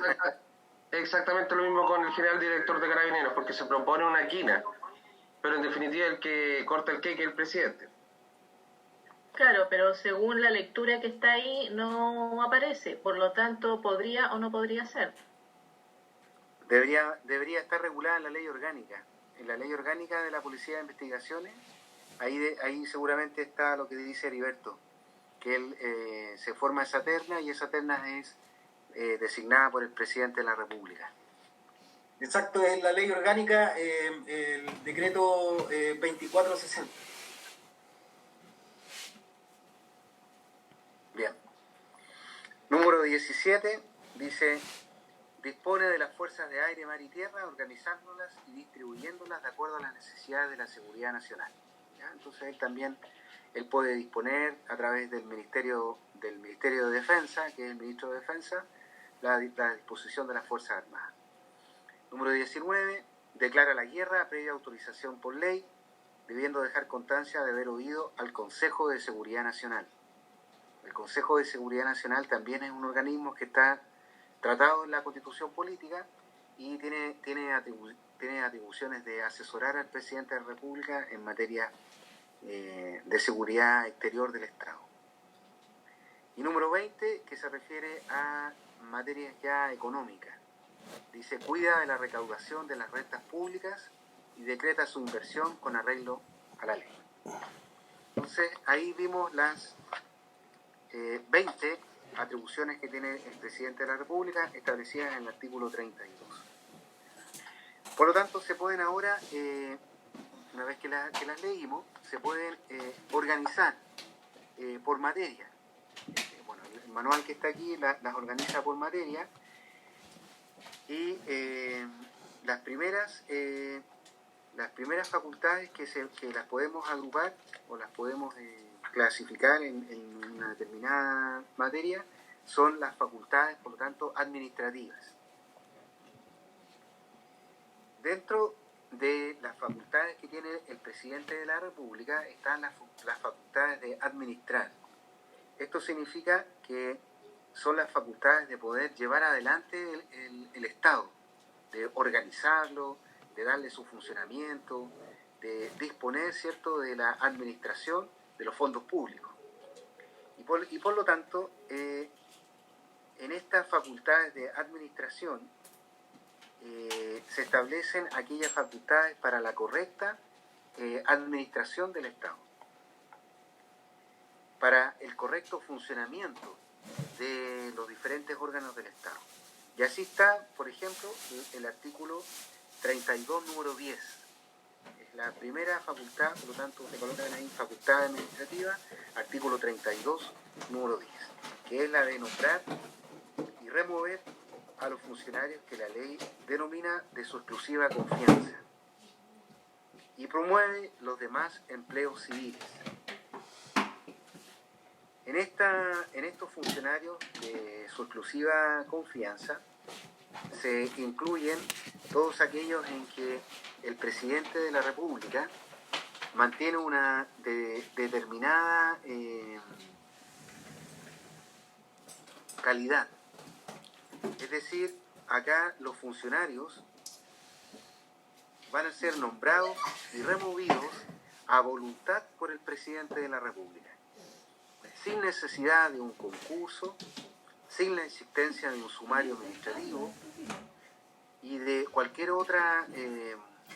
Exactamente lo mismo con el general director de Carabineros, porque se propone una quina, pero en definitiva el que corta el queque es el presidente. Claro, pero según la lectura que está ahí no aparece, por lo tanto podría o no podría ser. Debería estar regulada en la ley orgánica. en la ley orgánica de la Policía de Investigaciones, ahí seguramente está lo que dice Heriberto, que él se forma esa terna y esa terna es designada por el presidente de la República. Exacto, es la ley orgánica, el decreto 2460. Bien. Número 17 dice: dispone de las fuerzas de aire, mar y tierra, organizándolas y distribuyéndolas de acuerdo a las necesidades de la seguridad nacional. ¿Ya? Entonces él puede disponer a través del Ministerio de Defensa, que es el Ministro de Defensa, la disposición de las Fuerzas Armadas. Número 19, declara la guerra previa autorización por ley, debiendo dejar constancia de haber oído al Consejo de Seguridad Nacional. El Consejo de Seguridad Nacional también es un organismo que está tratado en la Constitución Política y tiene atribuciones de asesorar al presidente de la República en materia de seguridad exterior del Estado. Y número 20, que se refiere a materias ya económicas. Dice: cuida de la recaudación de las rentas públicas y decreta su inversión con arreglo a la ley. Entonces, ahí vimos las 20 atribuciones que tiene el presidente de la República establecidas en el artículo 32. Por lo tanto, se pueden ahora, una vez que las leímos, se pueden organizar por materia. Bueno, el manual que está aquí las organiza por materia y las primeras facultades que las podemos agrupar o las podemos clasificar en una determinada materia son las facultades, por lo tanto, administrativas. Dentro de las facultades que tiene el presidente de la República están las facultades de administrar. Esto significa que son las facultades de poder llevar adelante el Estado, de organizarlo, de darle su funcionamiento, de disponer, ¿cierto?, de la administración de los fondos públicos. Y por lo tanto, en estas facultades de administración se establecen aquellas facultades para la correcta administración del Estado, para el correcto funcionamiento de los diferentes órganos del Estado. Y así está, por ejemplo, el artículo 32, número 10. Es la primera facultad, por lo tanto, se colocan ahí facultad administrativa, artículo 32, número 10, que es la de nombrar y remover a los funcionarios que la ley denomina de su exclusiva confianza y promueve los demás empleos civiles. En estos funcionarios de su exclusiva confianza se incluyen todos aquellos en que el presidente de la República mantiene una determinada calidad. Es decir, acá los funcionarios van a ser nombrados y removidos a voluntad por el presidente de la República, sin necesidad de un concurso, sin la existencia de un sumario administrativo y de cualquier otro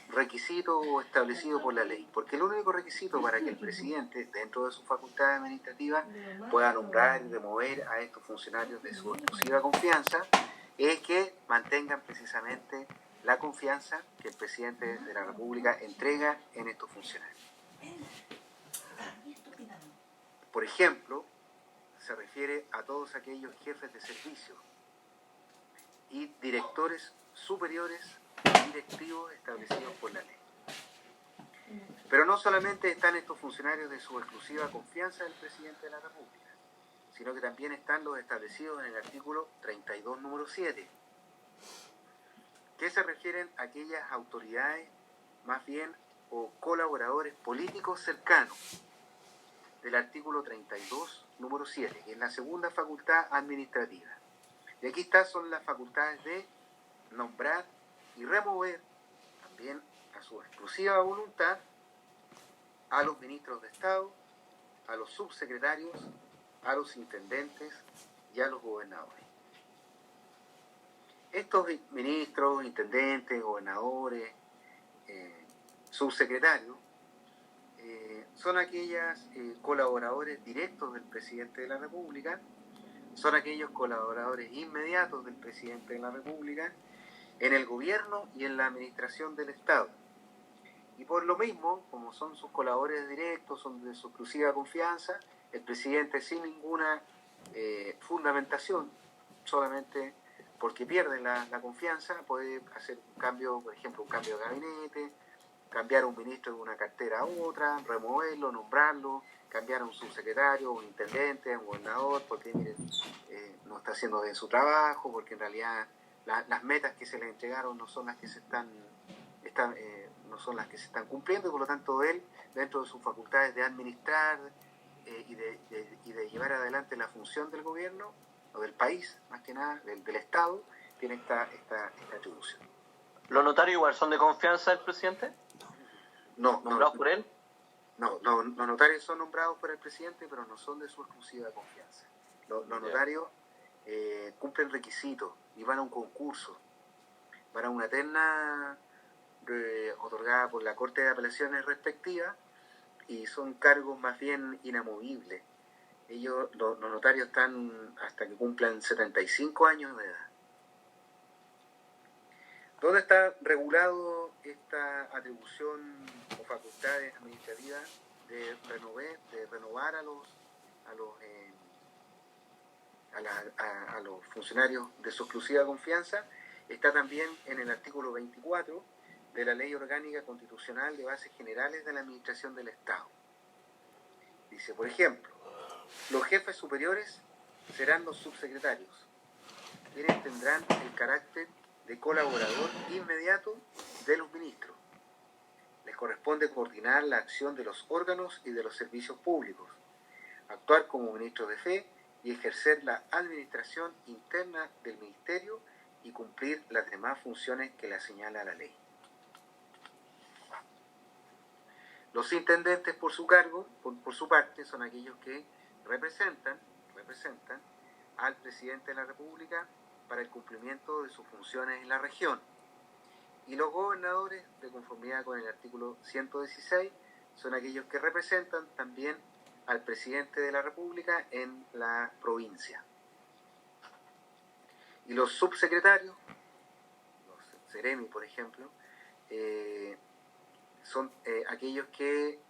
requisito establecido por la ley. Porque el único requisito para que el presidente, dentro de su facultad administrativa, pueda nombrar y remover a estos funcionarios de su exclusiva confianza es que mantengan precisamente la confianza que el presidente de la República entrega en estos funcionarios. Por ejemplo, se refiere a todos aquellos jefes de servicio y directores superiores directivos establecidos por la ley. Pero no solamente están estos funcionarios de su exclusiva confianza del presidente de la República, sino que también están los establecidos en el artículo 32, número 7, que se refieren a aquellas autoridades, más bien, o colaboradores políticos cercanos, del artículo 32, número 7, que es la segunda facultad administrativa. Y aquí son las facultades de nombrar y remover, también a su exclusiva voluntad, a los ministros de Estado, a los subsecretarios, a los intendentes y a los gobernadores. Estos ministros, intendentes, gobernadores subsecretarios son aquellos colaboradores directos del presidente de la República, son aquellos colaboradores inmediatos del presidente de la República en el gobierno y en la administración del Estado. Y por lo mismo, como son sus colaboradores directos, son de su exclusiva confianza, el presidente sin ninguna fundamentación, solamente porque pierde la confianza, puede hacer un cambio, por ejemplo, un cambio de gabinete, cambiar a un ministro de una cartera a otra, removerlo, nombrarlo, cambiar a un subsecretario, un intendente, a un gobernador, porque miren, no está haciendo bien su trabajo, porque en realidad las metas que se le entregaron no son las que se están cumpliendo, y por lo tanto él, dentro de sus facultades de administrar y de llevar adelante la función del gobierno, o del país, más que nada, del Estado, tiene esta atribución. ¿Los notarios igual son de confianza del presidente? No, ¿Nombrados por él? No, los notarios son nombrados por el presidente, pero no son de su exclusiva confianza. Los notarios cumplen requisitos y van a un concurso, van a una terna otorgada por la Corte de Apelaciones respectiva, y son cargos más bien inamovibles. Los notarios están hasta que cumplan 75 años de edad. ¿Dónde está regulado esta atribución o facultades administrativas de renovar a los funcionarios de su exclusiva confianza? Está también en el artículo 24 de la Ley Orgánica Constitucional de Bases Generales de la Administración del Estado. Dice, por ejemplo, los jefes superiores serán los subsecretarios, quienes tendrán el carácter de colaborador inmediato de los ministros. Les corresponde coordinar la acción de los órganos y de los servicios públicos, actuar como ministros de fe y ejercer la administración interna del ministerio y cumplir las demás funciones que le señala la ley. Los intendentes, por su cargo, por su parte, son aquellos que representan al presidente de la República para el cumplimiento de sus funciones en la región. Y los gobernadores, de conformidad con el artículo 116, son aquellos que representan también al presidente de la República en la provincia. Y los subsecretarios, los seremi, por ejemplo, son aquellos que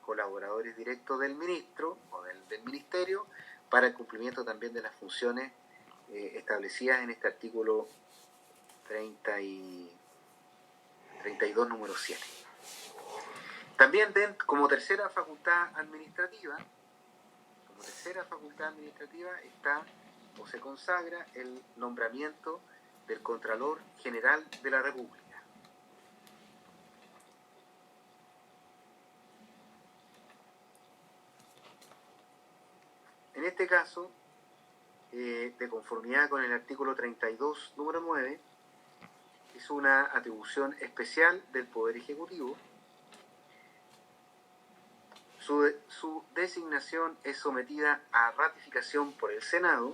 colaboradores directos del ministro o del ministerio para el cumplimiento también de las funciones establecidas en este artículo 32, número 7. También como tercera facultad administrativa está o se consagra el nombramiento del Contralor General de la República. En este caso, de conformidad con el artículo 32, número 9, es una atribución especial del Poder Ejecutivo. Su designación es sometida a ratificación por el Senado,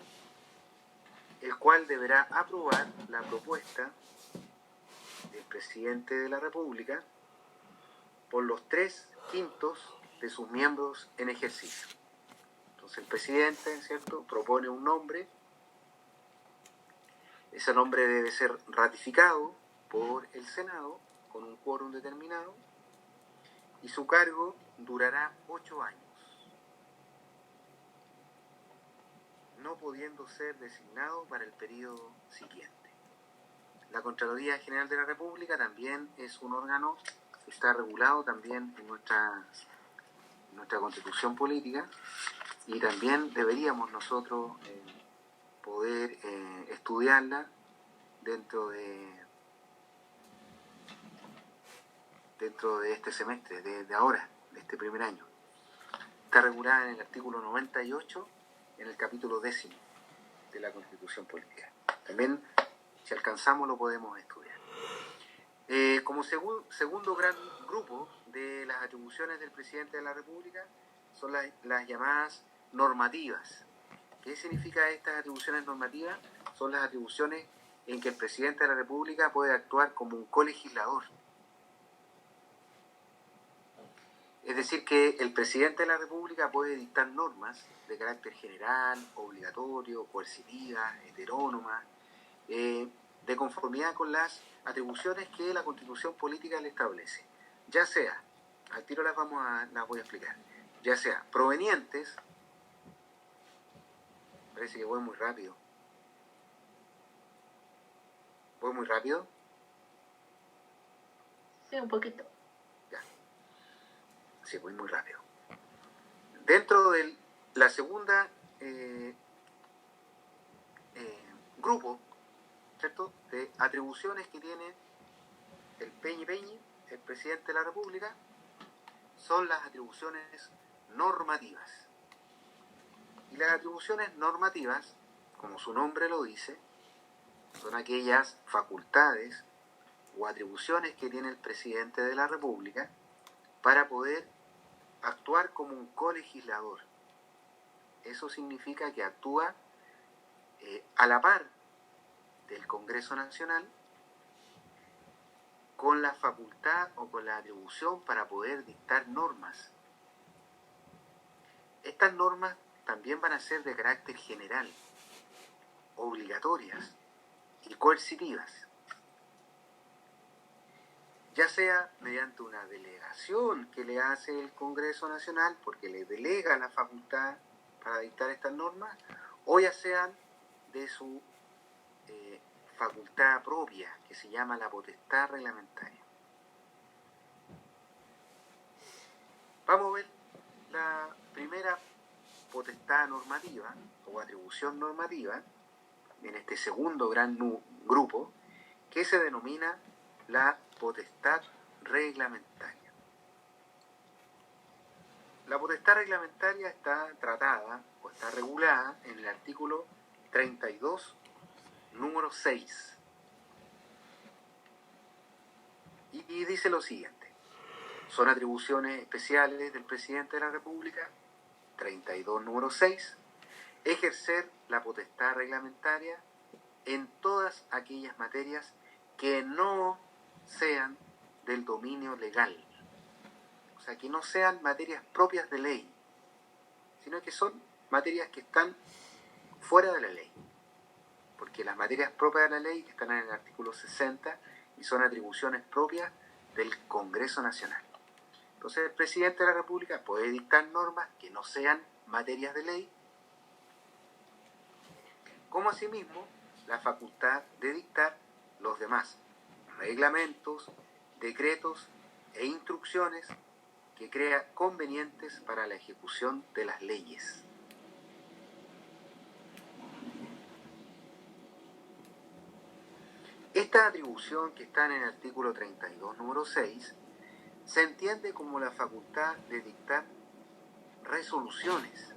el cual deberá aprobar la propuesta del presidente de la República por los 3/5 de sus miembros en ejercicio. Entonces el presidente, ¿cierto?, propone un nombre. Ese nombre debe ser ratificado por el Senado con un quórum determinado, y su cargo durará 8 años, no pudiendo ser designado para el periodo siguiente. La Contraloría General de la República también es un órgano que está regulado también en nuestra Constitución política, y también deberíamos nosotros poder estudiarla dentro de este semestre, de ahora, de este primer año. Está regulada en el artículo 98, en el capítulo 10 de la Constitución política. También, si alcanzamos, lo podemos estudiar. Como segundo gran grupo de las atribuciones del presidente de la República son las llamadas normativas. ¿Qué significa estas atribuciones normativas? Son las atribuciones en que el presidente de la República puede actuar como un colegislador. Es decir, que el presidente de la República puede dictar normas de carácter general, obligatorio, coercitivas, heterónomas, de conformidad con las atribuciones que la Constitución Política le establece. Ya sea, al tiro las voy a explicar, ya sea provenientes, parece que voy muy rápido. ¿Voy muy rápido? Sí, un poquito. Ya. Sí, voy muy rápido. Dentro de la segunda grupo, ¿cierto?, de atribuciones que tiene el Peñi, el presidente de la República, son las atribuciones normativas. Y las atribuciones normativas, como su nombre lo dice, son aquellas facultades o atribuciones que tiene el presidente de la República para poder actuar como un colegislador. Eso significa que actúa a la par del Congreso Nacional, con la facultad o con la atribución para poder dictar normas. Estas normas también van a ser de carácter general, obligatorias y coercitivas, ya sea mediante una delegación que le hace el Congreso Nacional, porque le delega la facultad para dictar estas normas, o ya sean de su facultad propia, que se llama la potestad reglamentaria. Vamos a ver la primera potestad normativa o atribución normativa en este segundo gran grupo, que se denomina la potestad reglamentaria. La potestad reglamentaria está tratada o está regulada en el artículo 32, número 6. Y dice lo siguiente: son atribuciones especiales del presidente de la República, 32, número 6, ejercer la potestad reglamentaria en todas aquellas materias que no sean del dominio legal, o sea, que no sean materias propias de ley, sino que son materias que están fuera de la ley, porque las materias propias de la ley están en el artículo 60 y son atribuciones propias del Congreso Nacional. Entonces el presidente de la República puede dictar normas que no sean materias de ley, como asimismo la facultad de dictar los demás reglamentos, decretos e instrucciones que crea convenientes para la ejecución de las leyes. Esta atribución, que está en el artículo 32, número 6, se entiende como la facultad de dictar resoluciones.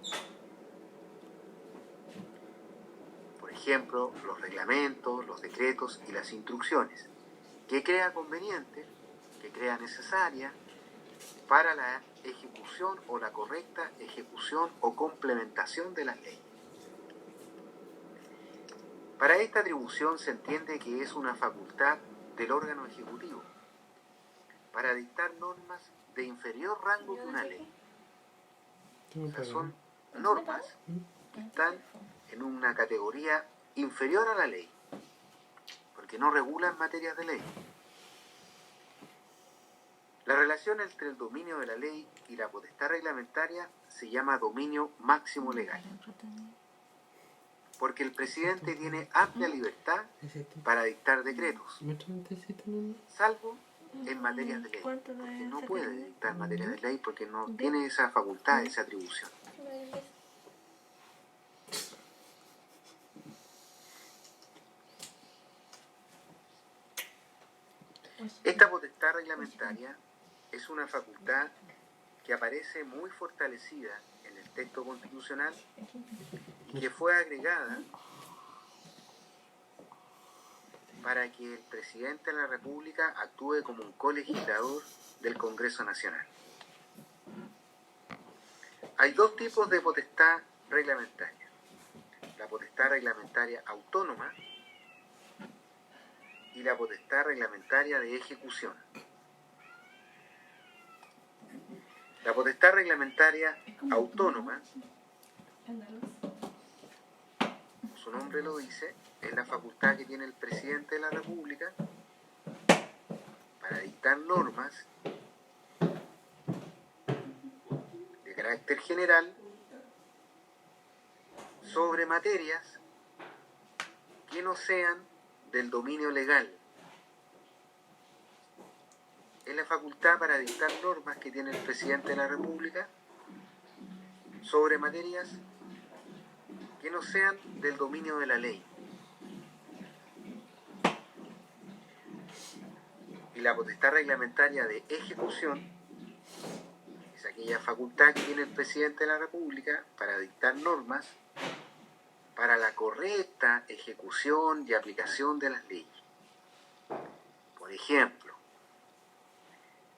Por ejemplo, los reglamentos, los decretos y las instrucciones, que crea conveniente, que crea necesaria para la ejecución o la correcta ejecución o complementación de las leyes. Para esta atribución se entiende que es una facultad del órgano ejecutivo para dictar normas de inferior rango que una ley. O sea, son normas que están en una categoría inferior a la ley, porque no regulan materias de ley. La relación entre el dominio de la ley y la potestad reglamentaria se llama dominio máximo legal, porque el presidente tiene amplia libertad para dictar decretos, salvo en materias de ley, porque no puede dictar materias de ley porque no tiene esa facultad, esa atribución. Esta potestad reglamentaria es una facultad que aparece muy fortalecida en el texto constitucional y que fue agregada para que el presidente de la República actúe como un colegislador del Congreso Nacional. Hay dos tipos de potestad reglamentaria: la potestad reglamentaria autónoma y la potestad reglamentaria de ejecución. La potestad reglamentaria autónoma, como su nombre lo dice, es la facultad que tiene el presidente de la República para dictar normas de carácter general sobre materias que no sean del dominio legal. Es la facultad para dictar normas que tiene el presidente de la República sobre materias que no sean del dominio de la ley. Y la potestad reglamentaria de ejecución es aquella facultad que tiene el presidente de la República para dictar normas para la correcta ejecución y aplicación de las leyes. Por ejemplo,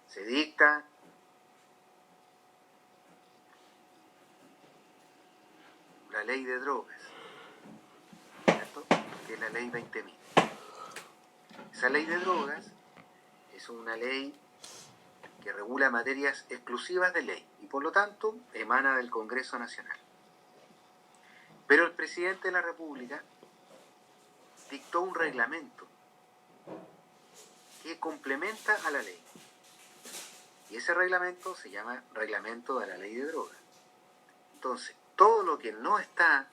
se dicta la ley de drogas, ¿cierto? Que es la ley 20.000. Esa ley de drogas es una ley que regula materias exclusivas de ley y por lo tanto emana del Congreso Nacional. Pero el presidente de la República dictó un reglamento que complementa a la ley. Y ese reglamento se llama Reglamento de la Ley de Drogas. Entonces, todo lo que no está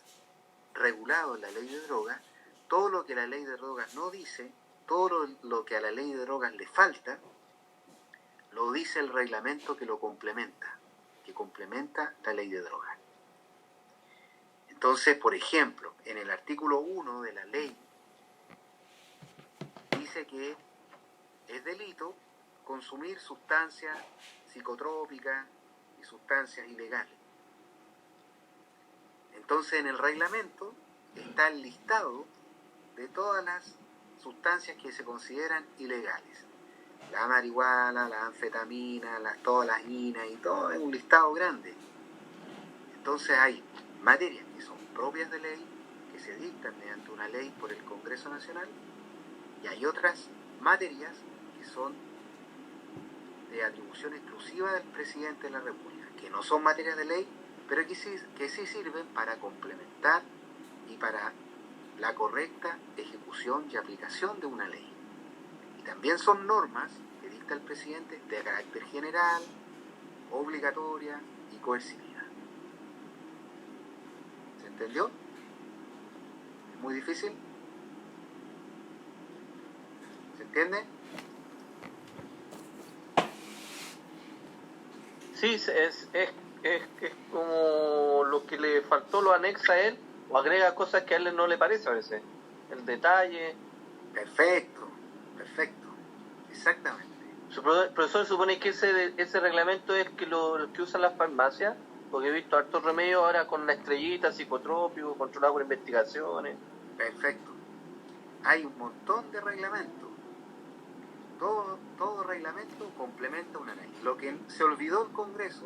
regulado en la Ley de Drogas, todo lo que la Ley de Drogas no dice, todo lo que a la Ley de Drogas le falta, lo dice el reglamento que lo complementa, que complementa la Ley de Drogas. Entonces, por ejemplo, en el artículo 1 de la ley dice que es delito consumir sustancias psicotrópicas y sustancias ilegales. Entonces, en el reglamento está el listado de todas las sustancias que se consideran ilegales. La marihuana, la anfetamina, todas las INA y todo, es un listado grande. Entonces hay materias que son propias de ley, que se dictan mediante una ley por el Congreso Nacional, y hay otras materias que son de atribución exclusiva del presidente de la República, que no son materias de ley, pero que sí sirven para complementar y para la correcta ejecución y aplicación de una ley. Y también son normas que dicta el presidente de carácter general, obligatoria y coercitiva. ¿Se entendió? ¿Es muy difícil? ¿Se entiende? Sí, es como lo que le faltó lo anexa a él o agrega cosas que a él no le parece a veces. El detalle. Perfecto, exactamente. Profesor, supone que ese reglamento es el que usan las farmacias, porque he visto hartos remedios ahora con la estrellita, psicotrópico, controlado por investigaciones. Perfecto. Hay un montón de reglamentos. Todo reglamento complementa una ley. Lo que se olvidó el Congreso,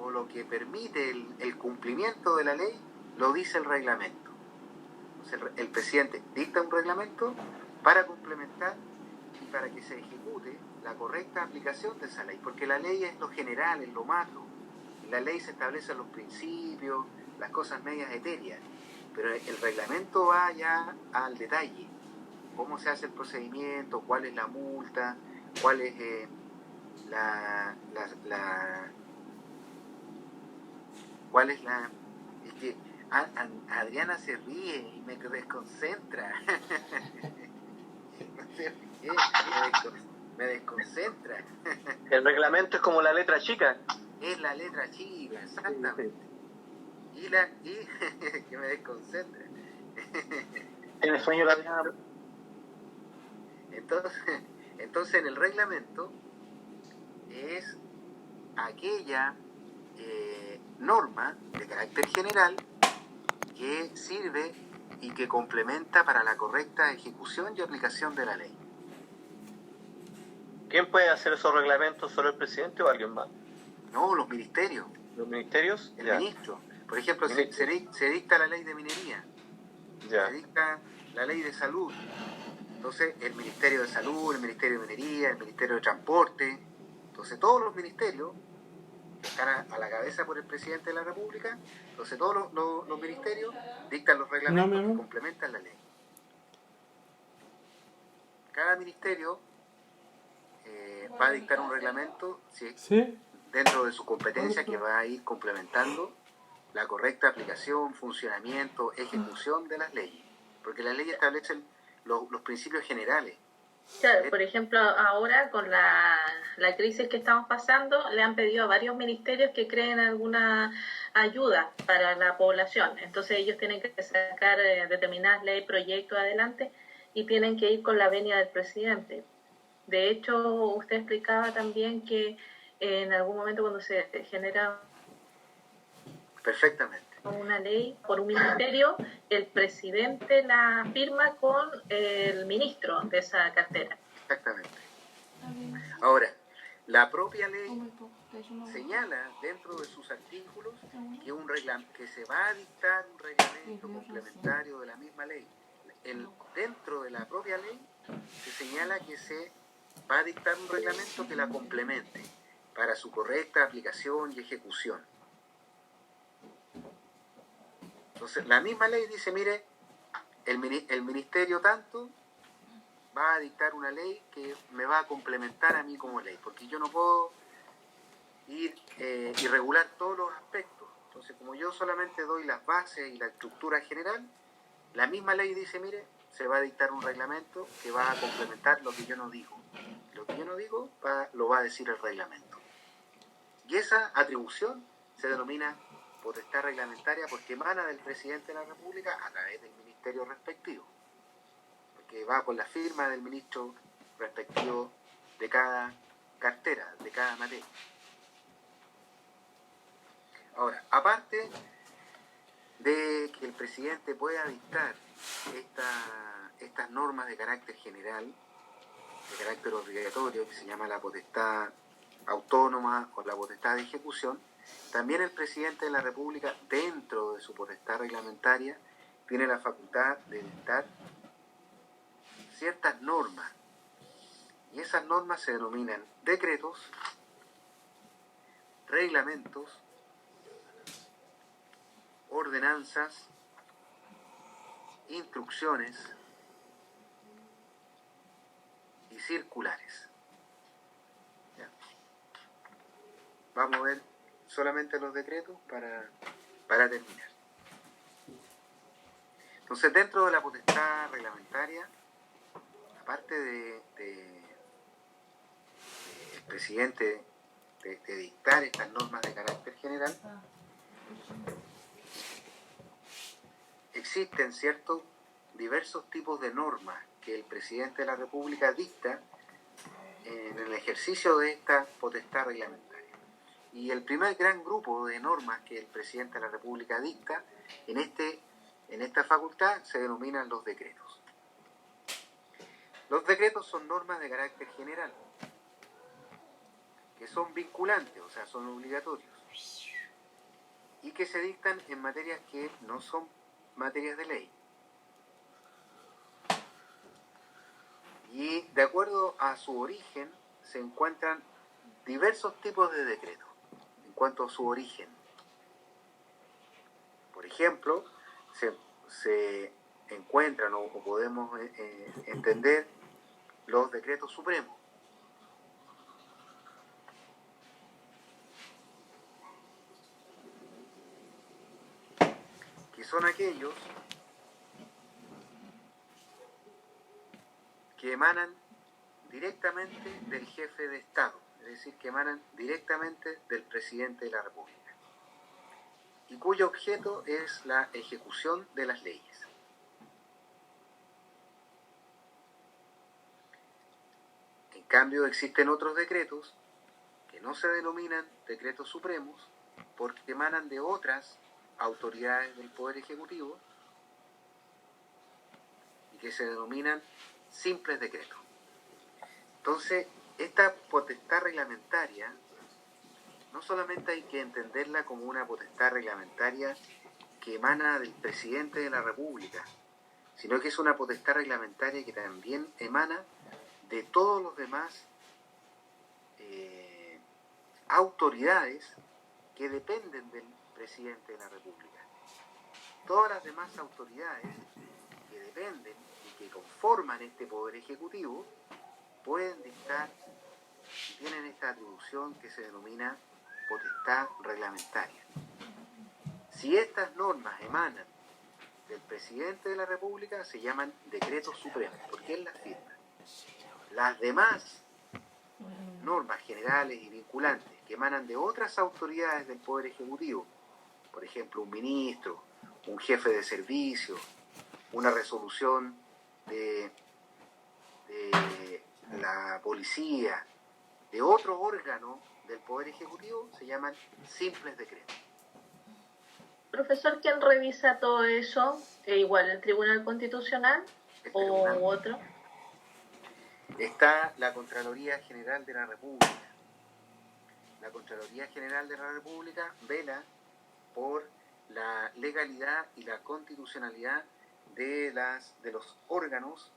o lo que permite el cumplimiento de la ley, lo dice el reglamento. Entonces, el presidente dicta un reglamento para complementar y para que se ejecute la correcta aplicación de esa ley, porque la ley es lo general, es lo macro. En la ley se establecen los principios, las cosas medias etéreas, pero el reglamento va ya al detalle. Cómo se hace el procedimiento, cuál es la multa, cuál es es que Adriana se ríe y me desconcentra. No sé por qué, me desconcentra. El reglamento es como la letra chica. Es la letra chica, exactamente. Y que me desconcentra. ¿Tiene sueño la Adriana? Entonces en el reglamento es aquella norma de carácter general que sirve y que complementa para la correcta ejecución y aplicación de la ley. ¿Quién puede hacer esos reglamentos? ¿Solo el presidente o alguien más? No, los ministerios. ¿Los ministerios? El ministro. Por ejemplo, se dicta la ley de minería. Ya. Se dicta la ley de salud. Entonces, el Ministerio de Salud, el Ministerio de Minería, el Ministerio de Transporte. Entonces, todos los ministerios están a la cabeza por el presidente de la República. Entonces todos los ministerios dictan los reglamentos que complementan la ley. Cada ministerio va a dictar un reglamento dentro de su competencia que va a ir complementando la correcta aplicación, funcionamiento, ejecución de las leyes, porque las leyes establecen los principios generales. Claro, por ejemplo, ahora con la crisis que estamos pasando, le han pedido a varios ministerios que creen alguna ayuda para la población. Entonces ellos tienen que sacar determinadas leyes, proyectos adelante y tienen que ir con la venia del presidente. De hecho, usted explicaba también que en algún momento cuando se genera perfectamente una ley por un ministerio, el presidente la firma con el ministro de esa cartera. Exactamente. Ahora, la propia ley señala dentro de sus artículos que se va a dictar un reglamento complementario de la misma ley. Dentro de la propia ley se señala que se va a dictar un reglamento que la complemente para su correcta aplicación y ejecución. Entonces, la misma ley dice, mire, el ministerio tanto va a dictar una ley que me va a complementar a mí como ley, porque yo no puedo ir y regular todos los aspectos. Entonces, como yo solamente doy las bases y la estructura general, la misma ley dice, mire, se va a dictar un reglamento que va a complementar lo que yo no digo. Lo que yo no digo lo va a decir el reglamento. Y esa atribución se denomina potestad reglamentaria porque emana del presidente de la República a través del ministerio respectivo, porque va con la firma del ministro respectivo de cada cartera, de cada materia. Ahora, aparte de que el presidente pueda dictar estas normas de carácter general, de carácter obligatorio, que se llama la potestad autónoma o la potestad de ejecución, también el presidente de la República, dentro de su potestad reglamentaria, tiene la facultad de dictar ciertas normas. Y esas normas se denominan decretos, reglamentos, ordenanzas, instrucciones y circulares. ¿Ya? Vamos a ver solamente los decretos para terminar. Entonces, dentro de la potestad reglamentaria, aparte de el presidente de dictar estas normas de carácter general, existen diversos tipos de normas que el presidente de la República dicta en el ejercicio de esta potestad reglamentaria. Y el primer gran grupo de normas que el presidente de la República dicta en esta facultad se denominan los decretos. Los decretos son normas de carácter general, que son vinculantes, o sea, son obligatorios, y que se dictan en materias que no son materias de ley. Y de acuerdo a su origen se encuentran diversos tipos de decretos en cuanto a su origen. Por ejemplo, se encuentran o podemos entender los decretos supremos. Que son aquellos que emanan directamente del jefe de Estado, es decir, que emanan directamente del presidente de la República, y cuyo objeto es la ejecución de las leyes. En cambio, existen otros decretos que no se denominan decretos supremos porque emanan de otras autoridades del Poder Ejecutivo y que se denominan simples decretos. Entonces, esta potestad reglamentaria no solamente hay que entenderla como una potestad reglamentaria que emana del presidente de la República, sino que es una potestad reglamentaria que también emana de todos los demás autoridades que dependen del presidente de la República. Todas las demás autoridades que dependen y que conforman este poder ejecutivo pueden dictar y tienen esta atribución que se denomina potestad reglamentaria. Si estas normas emanan del presidente de la República, se llaman decretos supremos, porque él las firma. Las demás normas generales y vinculantes que emanan de otras autoridades del Poder Ejecutivo, por ejemplo, un ministro, un jefe de servicio, una resolución de la policía, de otro órgano del Poder Ejecutivo, se llaman simples decretos. Profesor, ¿quién revisa todo eso? ¿Igual el Tribunal Constitucional o otro? Está la Contraloría General de la República. La Contraloría General de la República vela por la legalidad y la constitucionalidad de los órganos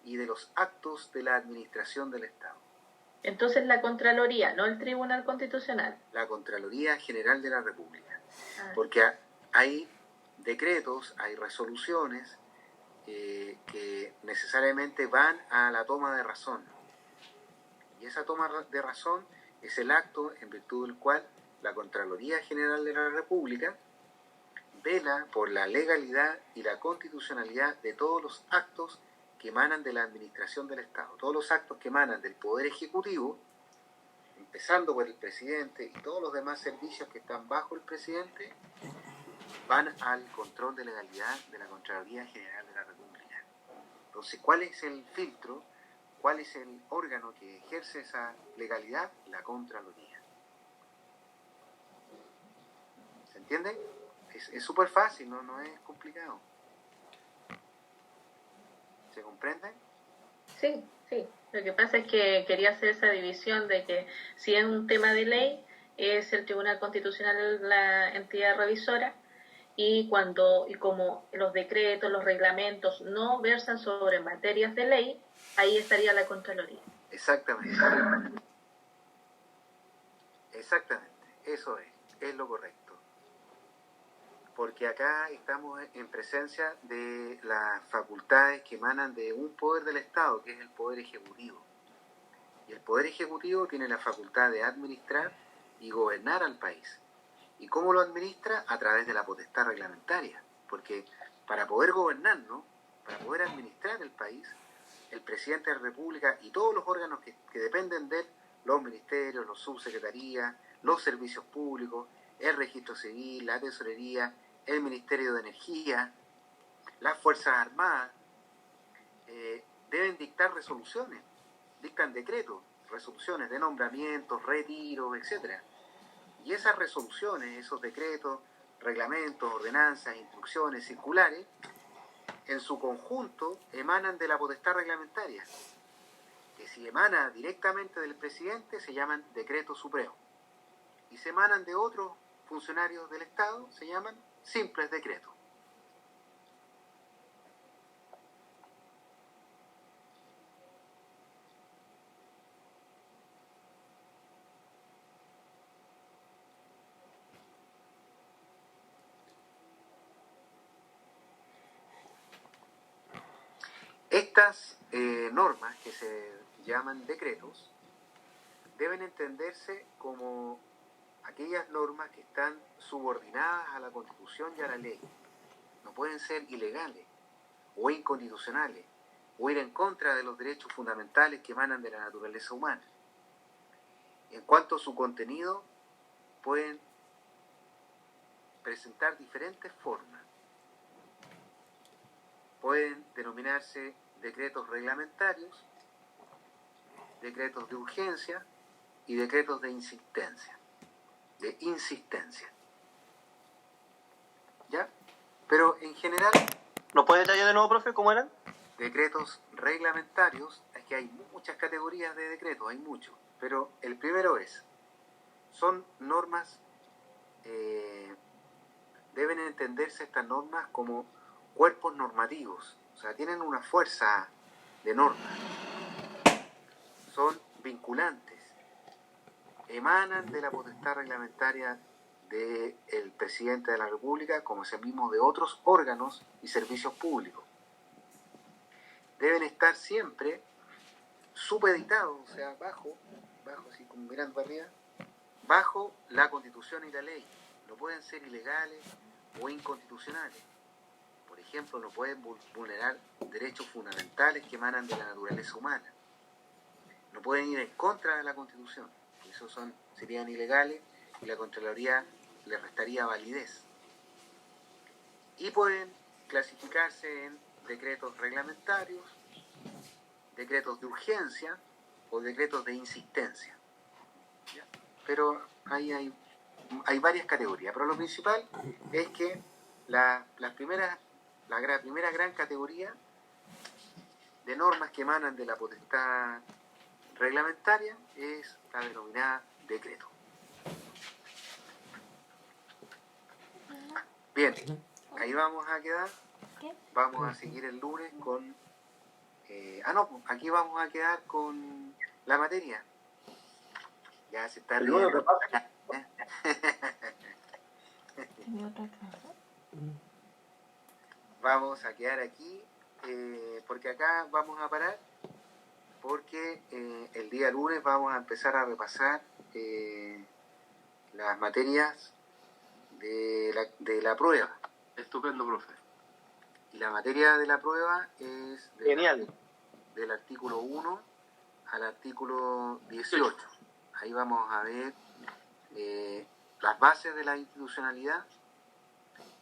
y de los actos de la administración del Estado. Entonces la Contraloría, no el Tribunal Constitucional. La Contraloría General de la República. Porque hay decretos, hay resoluciones que necesariamente van a la toma de razón. Y esa toma de razón es el acto en virtud del cual la Contraloría General de la República vela por la legalidad y la constitucionalidad de todos los actos que emanan de la administración del Estado. Todos los actos que emanan del Poder Ejecutivo, empezando por el presidente y todos los demás servicios que están bajo el presidente, van al control de legalidad de la Contraloría General de la República. Entonces, ¿cuál es el filtro? ¿Cuál es el órgano que ejerce esa legalidad? La Contraloría. ¿Se entiende? Es súper fácil, no es complicado. ¿Se comprende? Sí. Lo que pasa es que quería hacer esa división de que si es un tema de ley, es el Tribunal Constitucional la entidad revisora, y como los decretos, los reglamentos no versan sobre materias de ley, ahí estaría la Contraloría. Exactamente, eso es lo correcto. Porque acá estamos en presencia de las facultades que emanan de un poder del Estado, que es el Poder Ejecutivo. Y el Poder Ejecutivo tiene la facultad de administrar y gobernar al país. ¿Y cómo lo administra? A través de la potestad reglamentaria. Porque para poder gobernarnos, para poder administrar el país, el presidente de la República y todos los órganos que dependen de él, los ministerios, los subsecretarías, los servicios públicos, el registro civil, la tesorería, el Ministerio de Energía, las Fuerzas Armadas, deben dictar resoluciones, dictan decretos, resoluciones de nombramientos, retiros, etc. Y esas resoluciones, esos decretos, reglamentos, ordenanzas, instrucciones, circulares, en su conjunto emanan de la potestad reglamentaria, que si emana directamente del presidente se llaman decretos supremos, y si emanan de otros funcionarios del Estado se llaman simples decretos. Estas normas, que se llaman decretos, deben entenderse como aquellas normas que están subordinadas a la Constitución y a la ley. No pueden ser ilegales o inconstitucionales o ir en contra de los derechos fundamentales que emanan de la naturaleza humana. En cuanto a su contenido, pueden presentar diferentes formas. Pueden denominarse decretos reglamentarios, decretos de urgencia y decretos de insistencia. ¿Ya? Pero en general... ¿Nos puede detallar de nuevo, profe, cómo eran? Decretos reglamentarios, es que hay muchas categorías de decretos, hay muchos, pero el primero son normas, deben entenderse estas normas como cuerpos normativos, o sea, tienen una fuerza de norma, son vinculantes, emanan de la potestad reglamentaria del presidente de la República como es el mismo de otros órganos y servicios públicos. Deben estar siempre supeditados, o sea, bajo, así como mirando para arriba, bajo la Constitución y la ley. No pueden ser ilegales o inconstitucionales. Por ejemplo, no pueden vulnerar derechos fundamentales que emanan de la naturaleza humana. No pueden ir en contra de la Constitución. Esos serían ilegales y la Contraloría le restaría validez. Y pueden clasificarse en decretos reglamentarios, decretos de urgencia o decretos de insistencia. Pero ahí hay varias categorías. Pero lo principal es que la primera gran categoría de normas que emanan de la potestad reglamentaria es la denominada decreto. Bien, ahí vamos a quedar. Vamos a seguir el lunes con... aquí vamos a quedar con la materia. Ya se está riendo. Vamos a quedar aquí porque acá vamos a parar porque el día lunes vamos a empezar a repasar las materias de la prueba. Estupendo, profe. Y la materia de la prueba es Genial. Del artículo 1 al artículo 18. Ahí vamos a ver las bases de la institucionalidad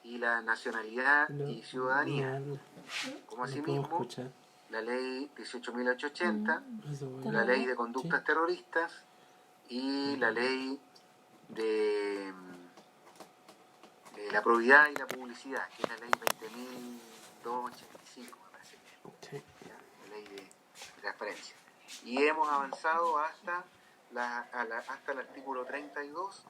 y la nacionalidad y ciudadanía, como asimismo la ley 18.880, la ley de conductas terroristas y la ley de la probidad y la publicidad, que es la ley 20.285, me parece que es, la ley de transparencia. Y hemos avanzado hasta el artículo 32